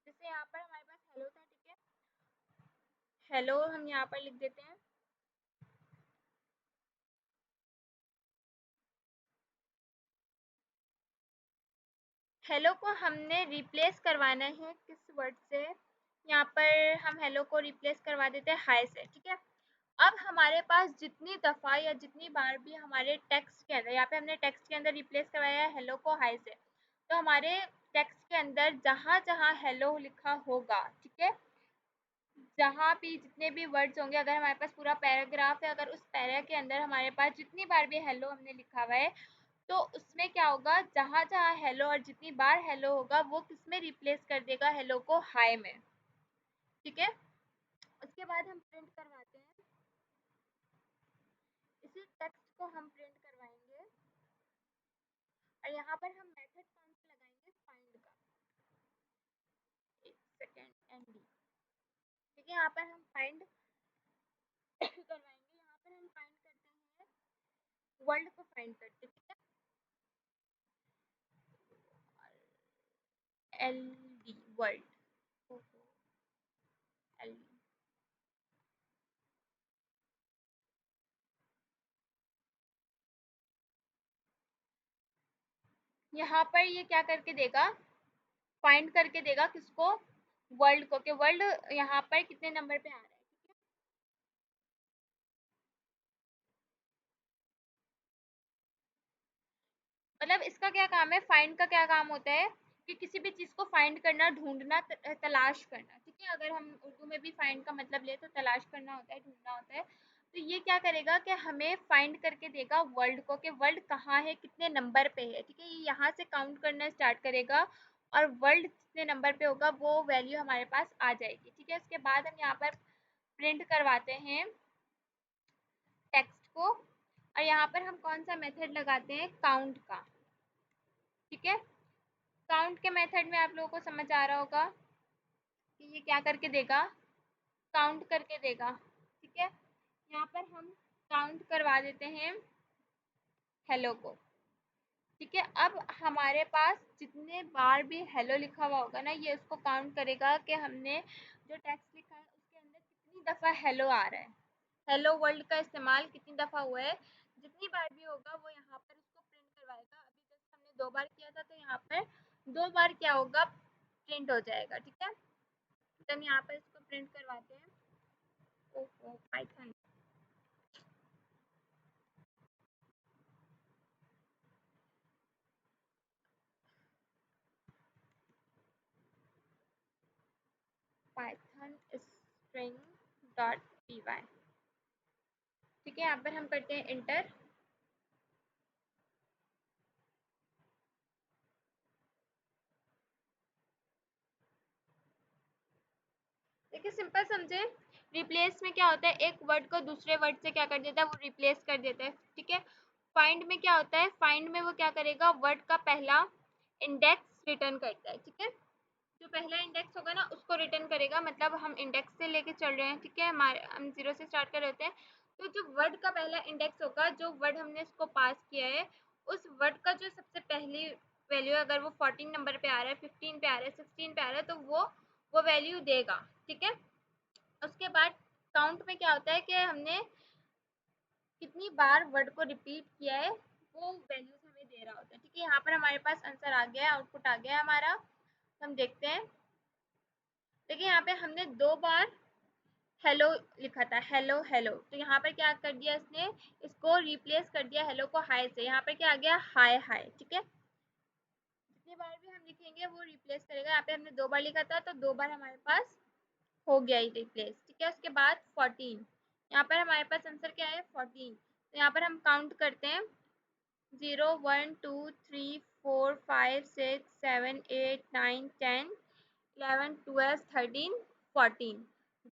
Speaker 2: जैसे यहाँ पर हमारे पास हेलो था, ठीक है, हेलो हम यहाँ पर लिख देते हैं। हेलो को हमने रिप्लेस करवाना है किस वर्ड से, यहाँ पर हम हेलो को रिप्लेस करवा देते हैं हाय से, ठीक है। अब हमारे पास जितनी दफ़ा या जितनी बार भी हमारे टेक्स्ट के अंदर, यहाँ पे हमने टेक्स्ट के अंदर रिप्लेस करवाया है हेलो को हाय से, तो हमारे टेक्स्ट के अंदर जहाँ जहाँ हेलो लिखा होगा, ठीक है, जहाँ भी जितने भी वर्ड्स होंगे, अगर हमारे पास पूरा पैराग्राफ है, अगर उस पैरा के अंदर हमारे पास जितनी बार भी हेलो हमने लिखा हुआ है, तो उसमें क्या होगा, जहाँ जहाँ हेलो और जितनी बार हेलो होगा वो किस में रिप्लेस कर देगा, हेलो को हाय में, ठीक है। उसके बाद हम प्रिंट करवाते हैं, इसी टेक्स्ट को हम प्रिंट करवाएंगे, और यहाँ पर हम मेथड कौन सा लगाएंगे, फाइंड का, एक सेकेंड, एन डी, ठीक है। यहाँ पर हम फाइंड करवाएंगे, यहाँ पर हम फाइंड करते हैं, वर्ल्ड को फाइंड करते हैं, ठीक है, L D world, L D, यहाँ पर ये क्या करके देगा, फाइंड करके देगा किसको, वर्ल्ड को, कि वर्ल्ड यहाँ पर कितने नंबर पे आ रहा है, ठीक है। मतलब इसका क्या काम है, फाइंड का क्या काम होता है कि किसी भी चीज़ को फाइंड करना, ढूंढना, तलाश करना, ठीक है। अगर हम उर्दू में भी फाइंड का मतलब ले तो तलाश करना होता है, ढूंढना होता है। तो ये क्या करेगा कि हमें फाइंड करके देगा वर्ल्ड को, कि वर्ल्ड कहाँ है, कितने नंबर पे है, ठीक है। ये यहाँ से काउंट करना स्टार्ट करेगा, और वर्ल्ड जितने नंबर पे होगा वो वैल्यू हमारे पास आ जाएगी। ठीक है, उसके बाद हम यहाँ पर प्रिंट करवाते हैं टेक्स्ट को, और यहाँ पर हम कौन सा मेथड लगाते हैं, काउंट का। ठीक है, काउंट के मेथड में आप लोगों को समझ आ रहा होगा कि ये क्या करके देगा, काउंट करके देगा। ठीक है, यहाँ पर हम काउंट करवा देते हैं हेलो को। ठीक है, अब हमारे पास जितने बार भी हेलो लिखा हुआ होगा ना, ये उसको काउंट करेगा कि हमने जो टेक्स्ट लिखा है उसके अंदर कितनी दफ़ा हेलो आ रहा है, हेलो वर्ल्ड का इस्तेमाल कितनी दफ़ा हुआ है। जितनी बार भी होगा वो यहाँ पर उसको प्रिंट करवाएगा। अभी जैसे हमने 2 बार किया था तो यहाँ पर 2 बार क्या होगा, प्रिंट हो जाएगा। ठीक है, तो हम यहाँ पर इसको प्रिंट करवाते हैं। ओहो Python, Python string dot P Y. ठीक है, यहाँ पर हम करते हैं इंटर। देखिए सिंपल समझे, रिप्लेस में क्या होता है, एक वर्ड को दूसरे वर्ड से क्या कर देता है, वो रिप्लेस कर देता है। ठीक है, फाइंड में क्या होता है, फाइंड में वो क्या करेगा, वर्ड का पहला इंडेक्स रिटर्न करता है। ठीक है, जो पहला इंडेक्स होगा ना उसको रिटर्न करेगा, मतलब हम इंडेक्स से लेके चल रहे हैं। ठीक है, हमारे हम 0 से स्टार्ट कर रहे होते हैं, तो जो वर्ड का पहला इंडेक्स होगा, जो वर्ड हमने इसको पास किया है, उस वर्ड का जो सबसे पहली वैल्यू, अगर वो 14 नंबर पे आ रहा है, 15 पे आ रहा है, 16 पे आ रहा है, तो वो वैल्यू देगा। ठीक है, उसके बाद काउंट में क्या होता है कि हमने कितनी बार वर्ड को रिपीट किया है वो वैल्यूज हमें दे रहा होता है। ठीक है, यहाँ पर हमारे पास आंसर आ गया है, आउटपुट आ गया है हमारा। तो हम देखते हैं, देखिए यहाँ पे हमने 2 बार हेलो लिखा था, हेलो हेलो, तो यहाँ पर क्या कर दिया इसने, इसको रिप्लेस कर दिया हेलो को हाय से। यहाँ पर क्या आ गया, हाय हाय। ठीक है, जितनी बार भी हम लिखेंगे वो रिप्लेस करेगा। यहाँ पे हमने 2 बार लिखा था तो 2 बार हमारे पास हो गया ही रिप्लेस। ठीक है, उसके बाद 14, यहाँ पर हमारे पास आंसर क्या है, 14। तो यहाँ पर हम काउंट करते हैं, 0 1 2 3 4 5 6 7 8 9 10 11 12 13 14।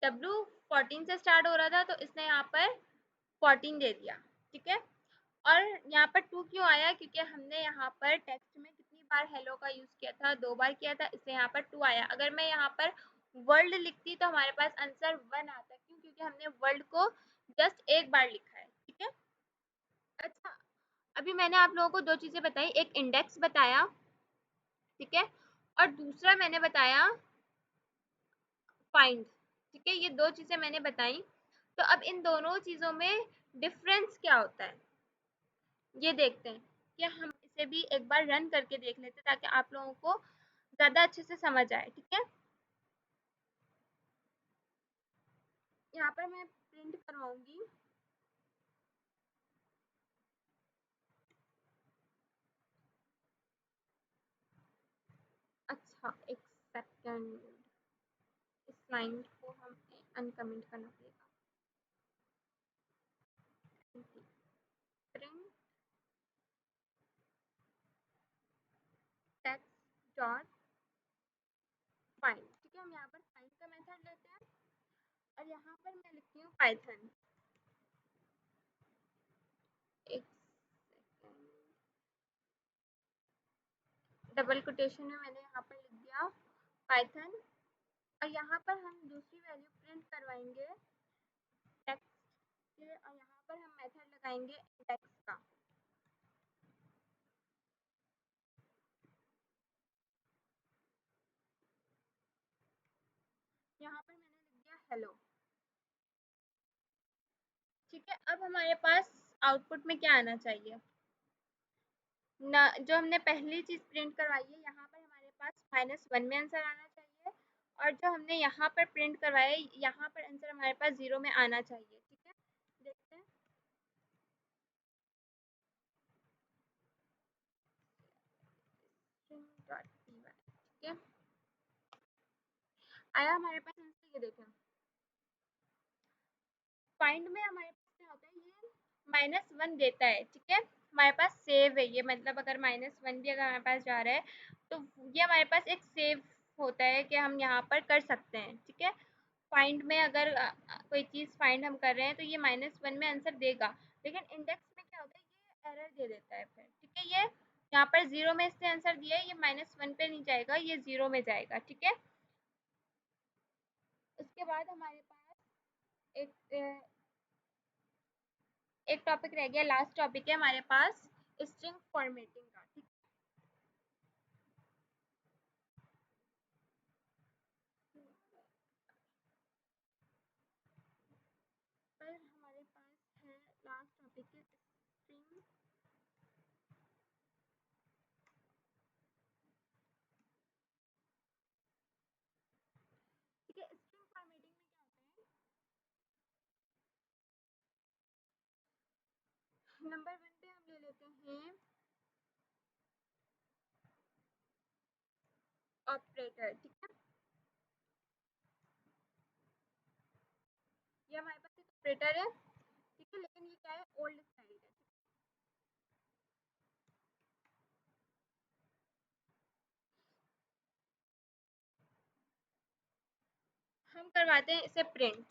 Speaker 2: W 14 से स्टार्ट हो रहा था तो इसने यहाँ पर 14 दे दिया। ठीक है, और यहाँ पर 2 क्यों आया, क्योंकि हमने यहाँ पर टेक्स्ट में कितनी बार हेलो का यूज़ किया था, 2 बार किया था, इसलिए यहाँ पर 2 आया। अगर मैं यहाँ पर वर्ल्ड लिखती तो हमारे पास आंसर 1 आता। क्यों, क्योंकि हमने वर्ल्ड को जस्ट एक बार लिखा है। ठीक है, अच्छा, अभी मैंने आप लोगों को 2 चीज़ें बताई, एक इंडेक्स बताया, ठीक है, और दूसरा मैंने बताया फाइंड। ठीक है, ये 2 चीज़ें मैंने बताई। तो अब इन दोनों चीज़ों में डिफरेंस क्या होता है ये देखते हैं, कि हम इसे भी एक बार रन करके देख लेते हैं ताकि आप लोगों को ज़्यादा अच्छे से समझ आए। ठीक है, यहाँ पर मैं प्रिंट करवाऊंगी, अच्छा एक सेकेंड, इस लाइन को हम अनकमेंट करना पड़ेगा। Print text dot find. ठीक है, हम यहाँ पर फाइंड का मेथड लेते हैं और यहाँ पर मैं लिखती हूँ पाइथन। एक सेकेंड, डबल कोटेशन में मैंने यहाँ पर लिख दिया पाइथन, और यहाँ पर हम दूसरी वैल्यू प्रिंट करवाएंगे टेक्स्ट के, और यहाँ पर हम मेथड लगाएंगे इंडेक्स का। यहाँ पर मैंने लिख दिया हेलो। ठीक है, अब हमारे पास आउटपुट में क्या आना चाहिए, ना जो हमने पहली चीज़ प्रिंट करवाई है यहाँ पर हमारे पास -1 में आंसर आना चाहिए, और जो हमने यहाँ पर प्रिंट करवाया है यहाँ पर आंसर हमारे पास 0 में आना चाहिए। ठीक है, देखते हैं, ठीक है, आया हमारे पास आंसर, ये देखें। फाइंड में हमारे पास क्या होता है, ये -1 देता है। ठीक है, हमारे पास सेव है ये, मतलब अगर -1 भी अगर हमारे पास जा रहा है तो ये हमारे पास एक सेव होता है कि हम यहाँ पर कर सकते हैं, ठीक है। फाइंड में अगर कोई चीज़ फाइंड हम कर रहे हैं तो ये -1 में आंसर देगा, लेकिन इंडेक्स में क्या होता है, ये एरर दे देता है फिर, ठीक है। ये यहाँ पर 0 में इसने आंसर दिया है, ये -1 पे नहीं जाएगा, ये 0 में जाएगा, ठीक है। उसके बाद हमारे पास एक एक टॉपिक रह गया, लास्ट टॉपिक है हमारे पास स्ट्रिंग फॉर्मेटिंग का, ठीक पर हमारे पास है लास्ट टॉपिक है स्ट्रिंग, ठीक है। स्ट्रिंग फॉर्मेटिंग में क्या होता है, नंबर 1 पे हम ले लेते हैं ऑपरेटर, ठीक है। ये हमारे पास एक ऑपरेटर है, ठीक है, लेकिन ये क्या है, ओल्ड स्टाइल है। हम करवाते हैं इसे प्रिंट,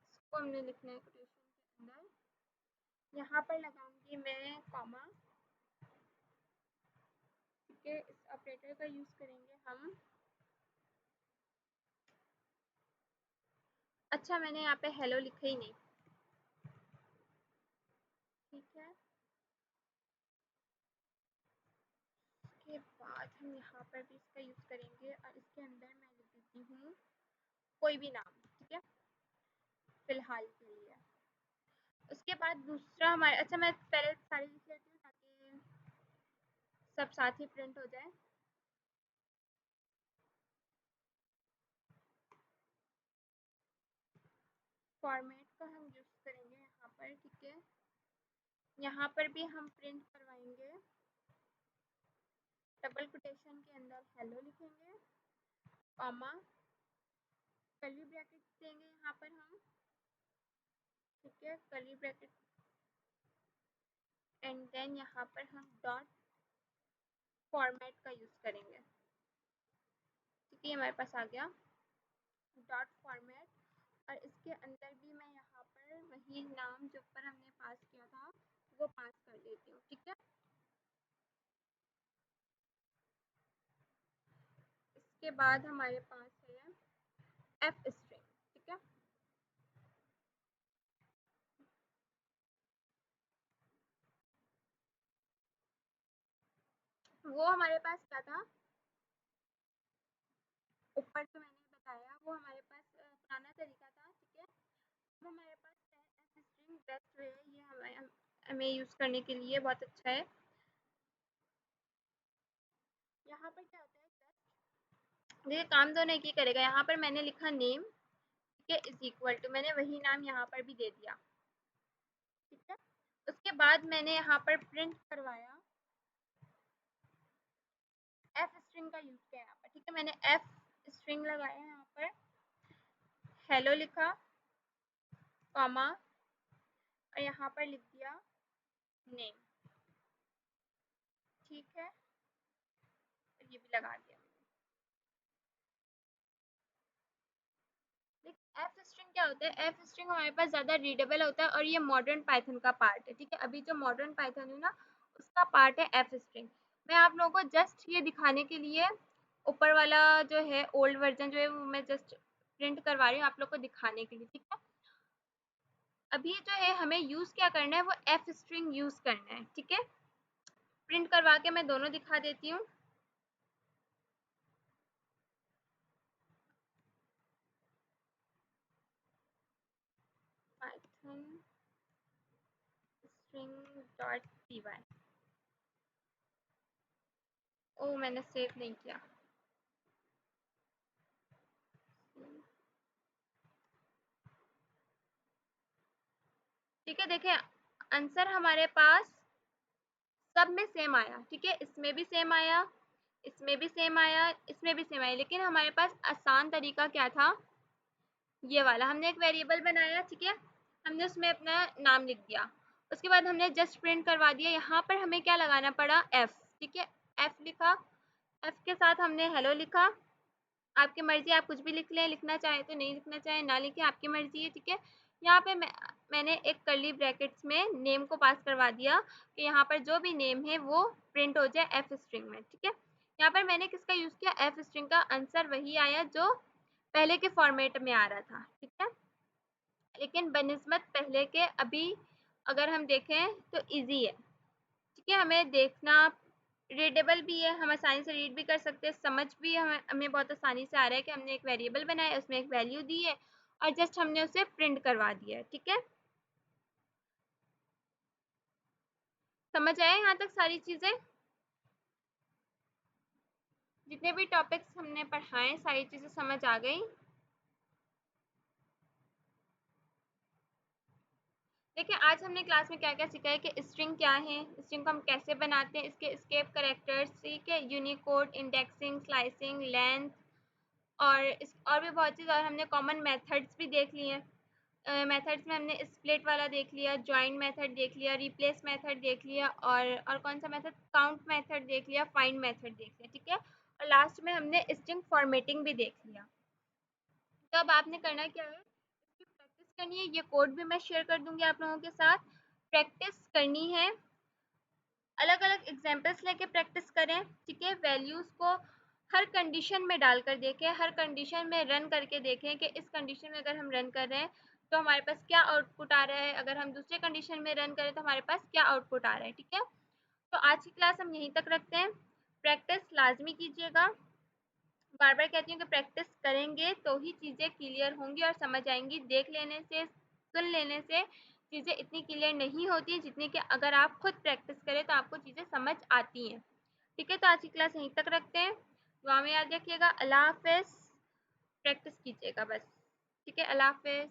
Speaker 2: इसको हमने लिखना है कोटेशन के अंदर, यहाँ पर लगाऊंगी मैं कॉमा, ठीक है। इस ऑपरेटर का यूज करेंगे हम। अच्छा, मैंने यहाँ पे हेलो लिखा ही नहीं, ठीक है। उसके बाद हम यहाँ पर भी इसका यूज करेंगे और इसके अंदर मैं लिख देती हूँ कोई भी नाम, ठीक है, फिलहाल के लिए। उसके बाद दूसरा हमारे, अच्छा मैं पहले सारी लिख लेती हूँ ताकि सब साथ ही प्रिंट हो जाए। फॉर्मेट का हम यूज करेंगे यहाँ पर, ठीक है। यहाँ पर भी हम प्रिंट करवाएंगे, डबल कोटेशन के अंदर हेलो लिखेंगे, कॉमा, कर्ली ब्रैकेट देंगे यहाँ पर हम, ठीक है, कर्ली ब्रैकेट, एंड देन यहाँ पर हम डॉट फॉर्मेट का यूज करेंगे, ठीक है। हमारे पास आ गया डॉट फॉर्मेट, और इसके अंदर भी मैं यहाँ पर वही नाम जो ऊपर हमने पास किया था वो पास कर देती हूँ, ठीक है। इसके बाद हमारे पास है एफ स्ट्रिंग, ठीक है। वो हमारे पास क्या था, ऊपर जो मैंने बताया वो हमारे पास पुराना तरीका था, ठीक है। अब हमारे पास है एफ स्ट्रिंग, बेस्ट वे है ये हमें यूज़ करने के लिए बहुत अच्छा है। यहाँ पर क्या होता है, देखिए काम दोनों एक ही करेगा। यहाँ पर मैंने लिखा नेम, ठीक है, इज इक्वल टू, मैंने वही नाम यहाँ पर भी दे दिया, ठीक है। उसके बाद मैंने यहाँ पर प्रिंट करवाया, एफ स्ट्रिंग का यूज़ किया यहाँ पर, ठीक है। मैंने एफ स्ट्रिंग लगाया यहाँ पर, हेलो लिखा, कॉमा, और यहाँ पर लिख दिया नेम, ठीक है, और ये भी लगा दिया। एफ स्ट्रिंग क्या होता है, एफ स्ट्रिंग हमारे पास ज़्यादा रीडेबल होता है और ये मॉडर्न पाइथन का पार्ट है, ठीक है। अभी जो मॉडर्न पाइथन है ना उसका पार्ट है एफ स्ट्रिंग। मैं आप लोगों को जस्ट ये दिखाने के लिए ऊपर वाला जो है ओल्ड वर्जन जो है वो मैं जस्ट प्रिंट करवा रही हूँ आप लोग को दिखाने के लिए, ठीक है। अभी जो है हमें यूज़ क्या करना है, वो एफ स्ट्रिंग यूज़ करना है, ठीक है। प्रिंट करवा के मैं दोनों दिखा देती हूँ। Python string dot P y, ओ मैंने सेव नहीं किया, ठीक है। देखिए आंसर हमारे पास सब में सेम आया, ठीक है, इसमें भी सेम आया, इसमें भी सेम आया, इसमें भी सेम आया, लेकिन हमारे पास आसान तरीका क्या था, ये वाला। हमने एक वेरिएबल बनाया, ठीक है, हमने उसमें अपना नाम लिख दिया, उसके बाद हमने जस्ट प्रिंट करवा दिया। यहाँ पर हमें क्या लगाना पड़ा, एफ, ठीक है, एफ लिखा, एफ के साथ हमने हेलो लिखा। आपकी मर्जी, आप कुछ भी लिख लें, लिखना चाहे तो, नहीं लिखना चाहे ना लिखें, आपकी मर्जी है, ठीक है। यहाँ पे मैंने एक कर्ली ब्रैकेट्स में नेम को पास करवा दिया कि यहाँ पर जो भी नेम है वो प्रिंट हो जाए एफ स्ट्रिंग में, ठीक है। यहाँ पर मैंने किसका यूज़ किया, एफ स्ट्रिंग का। आंसर वही आया जो पहले के फॉर्मेट में आ रहा था, ठीक है, लेकिन बनिस्बत पहले के अभी अगर हम देखें तो इजी है, ठीक है, हमें देखना रीडेबल भी है, हम आसानी से रीड भी कर सकते हैं, समझ भी हमें बहुत आसानी से आ रहा है कि हमने एक वेरिएबल बनाया, उसमें एक वैल्यू दी है और जस्ट हमने उसे प्रिंट करवा दिया है, ठीक है। समझ आए यहाँ तक सारी चीज़ें, जितने भी टॉपिक्स हमने पढ़ाए सारी चीज़ें समझ आ गई। देखिए आज हमने क्लास में क्या क्या सीखा है कि स्ट्रिंग क्या है, स्ट्रिंग को हम कैसे बनाते हैं, इसके एस्केप कैरेक्टर्स, ठीक है, यूनिकोड, इंडेक्सिंग, स्लाइसिंग, लेंथ और और भी बहुत चीज़, और हमने कॉमन मेथड्स भी देख लिए हैं। मेथड्स में हमने स्प्लिट वाला देख लिया, जॉइन मेथड देख लिया, रिप्लेस मेथड देख लिया, और कौन सा मेथड, काउंट मेथड देख लिया, फाइंड मेथड देख लिया, ठीक है, और लास्ट में हमने स्ट्रिंग फॉर्मेटिंग भी देख लिया। तो अब आपने करना क्या है, इसकी प्रैक्टिस करनी है, ये कोड भी मैं शेयर कर दूंगी आप लोगों के साथ, प्रैक्टिस करनी है, अलग अलग एग्जाम्पल्स लेके प्रैक्टिस करें, ठीक है, वैल्यूज़ को हर कंडीशन में डालकर देखें, हर कंडीशन में रन करके देखें कि इस कंडीशन में अगर हम रन कर रहे हैं तो हमारे पास क्या आउटपुट आ रहा है, अगर हम दूसरे कंडीशन में रन करें तो हमारे पास क्या आउटपुट आ रहा है, ठीक है। तो आज की क्लास हम यहीं तक रखते हैं, प्रैक्टिस लाजमी कीजिएगा, बार बार कहती हूँ कि प्रैक्टिस करेंगे तो ही चीज़ें क्लियर होंगी और समझ आएंगी, देख लेने से, सुन लेने से चीज़ें इतनी क्लियर नहीं होती जितनी कि अगर आप खुद प्रैक्टिस करें तो आपको चीज़ें समझ आती हैं, ठीक है। तो आज की क्लास यहीं तक रखते हैं, दुआ में याद रखिएगा, अल्लाह हाफिज़, प्रैक्टिस कीजिएगा बस, ठीक है, अल्लाह हाफिज़।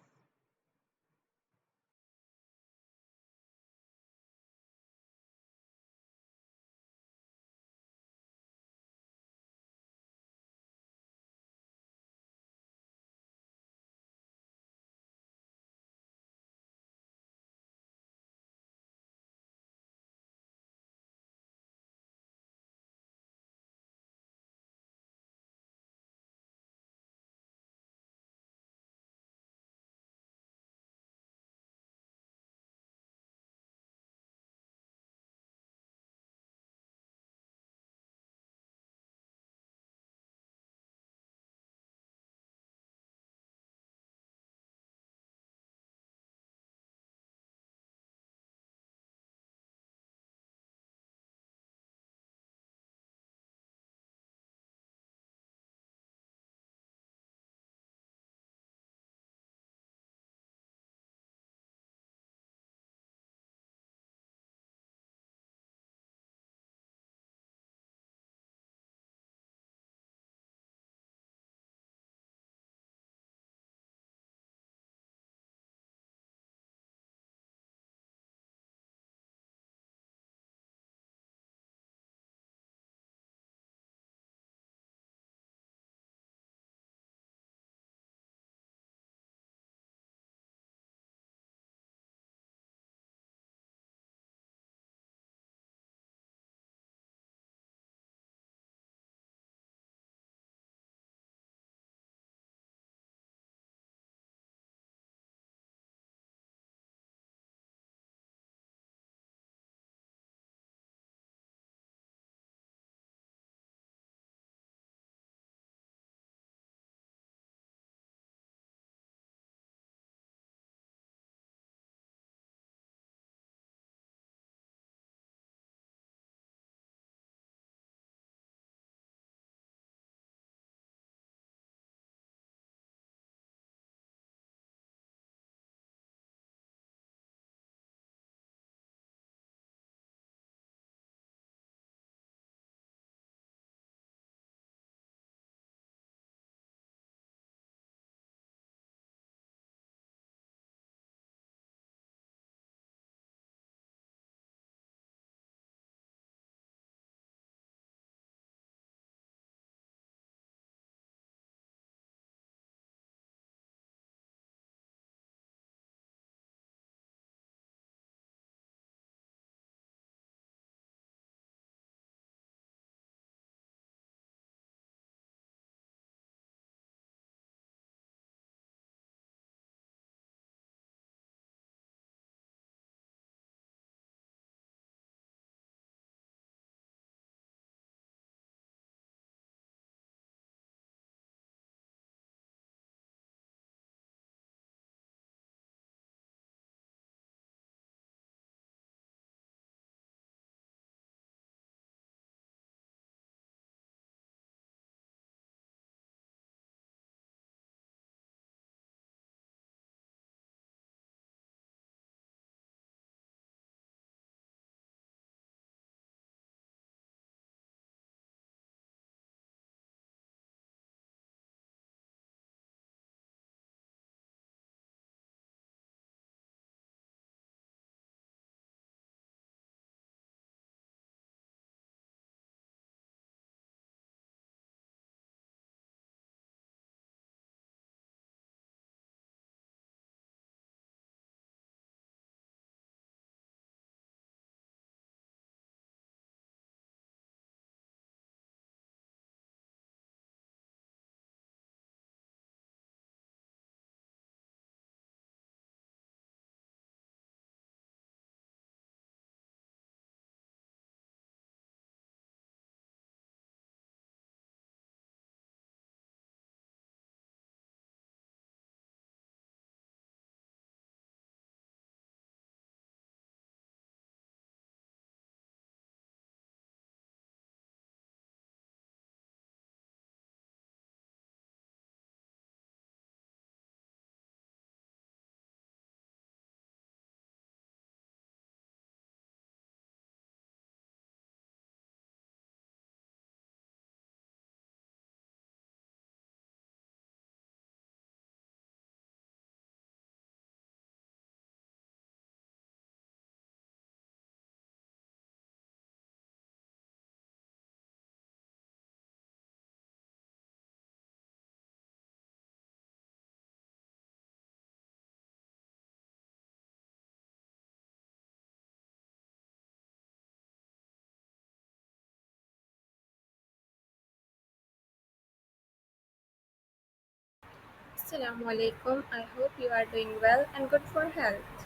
Speaker 1: Assalamu alaikum. I hope you are doing well and good for health.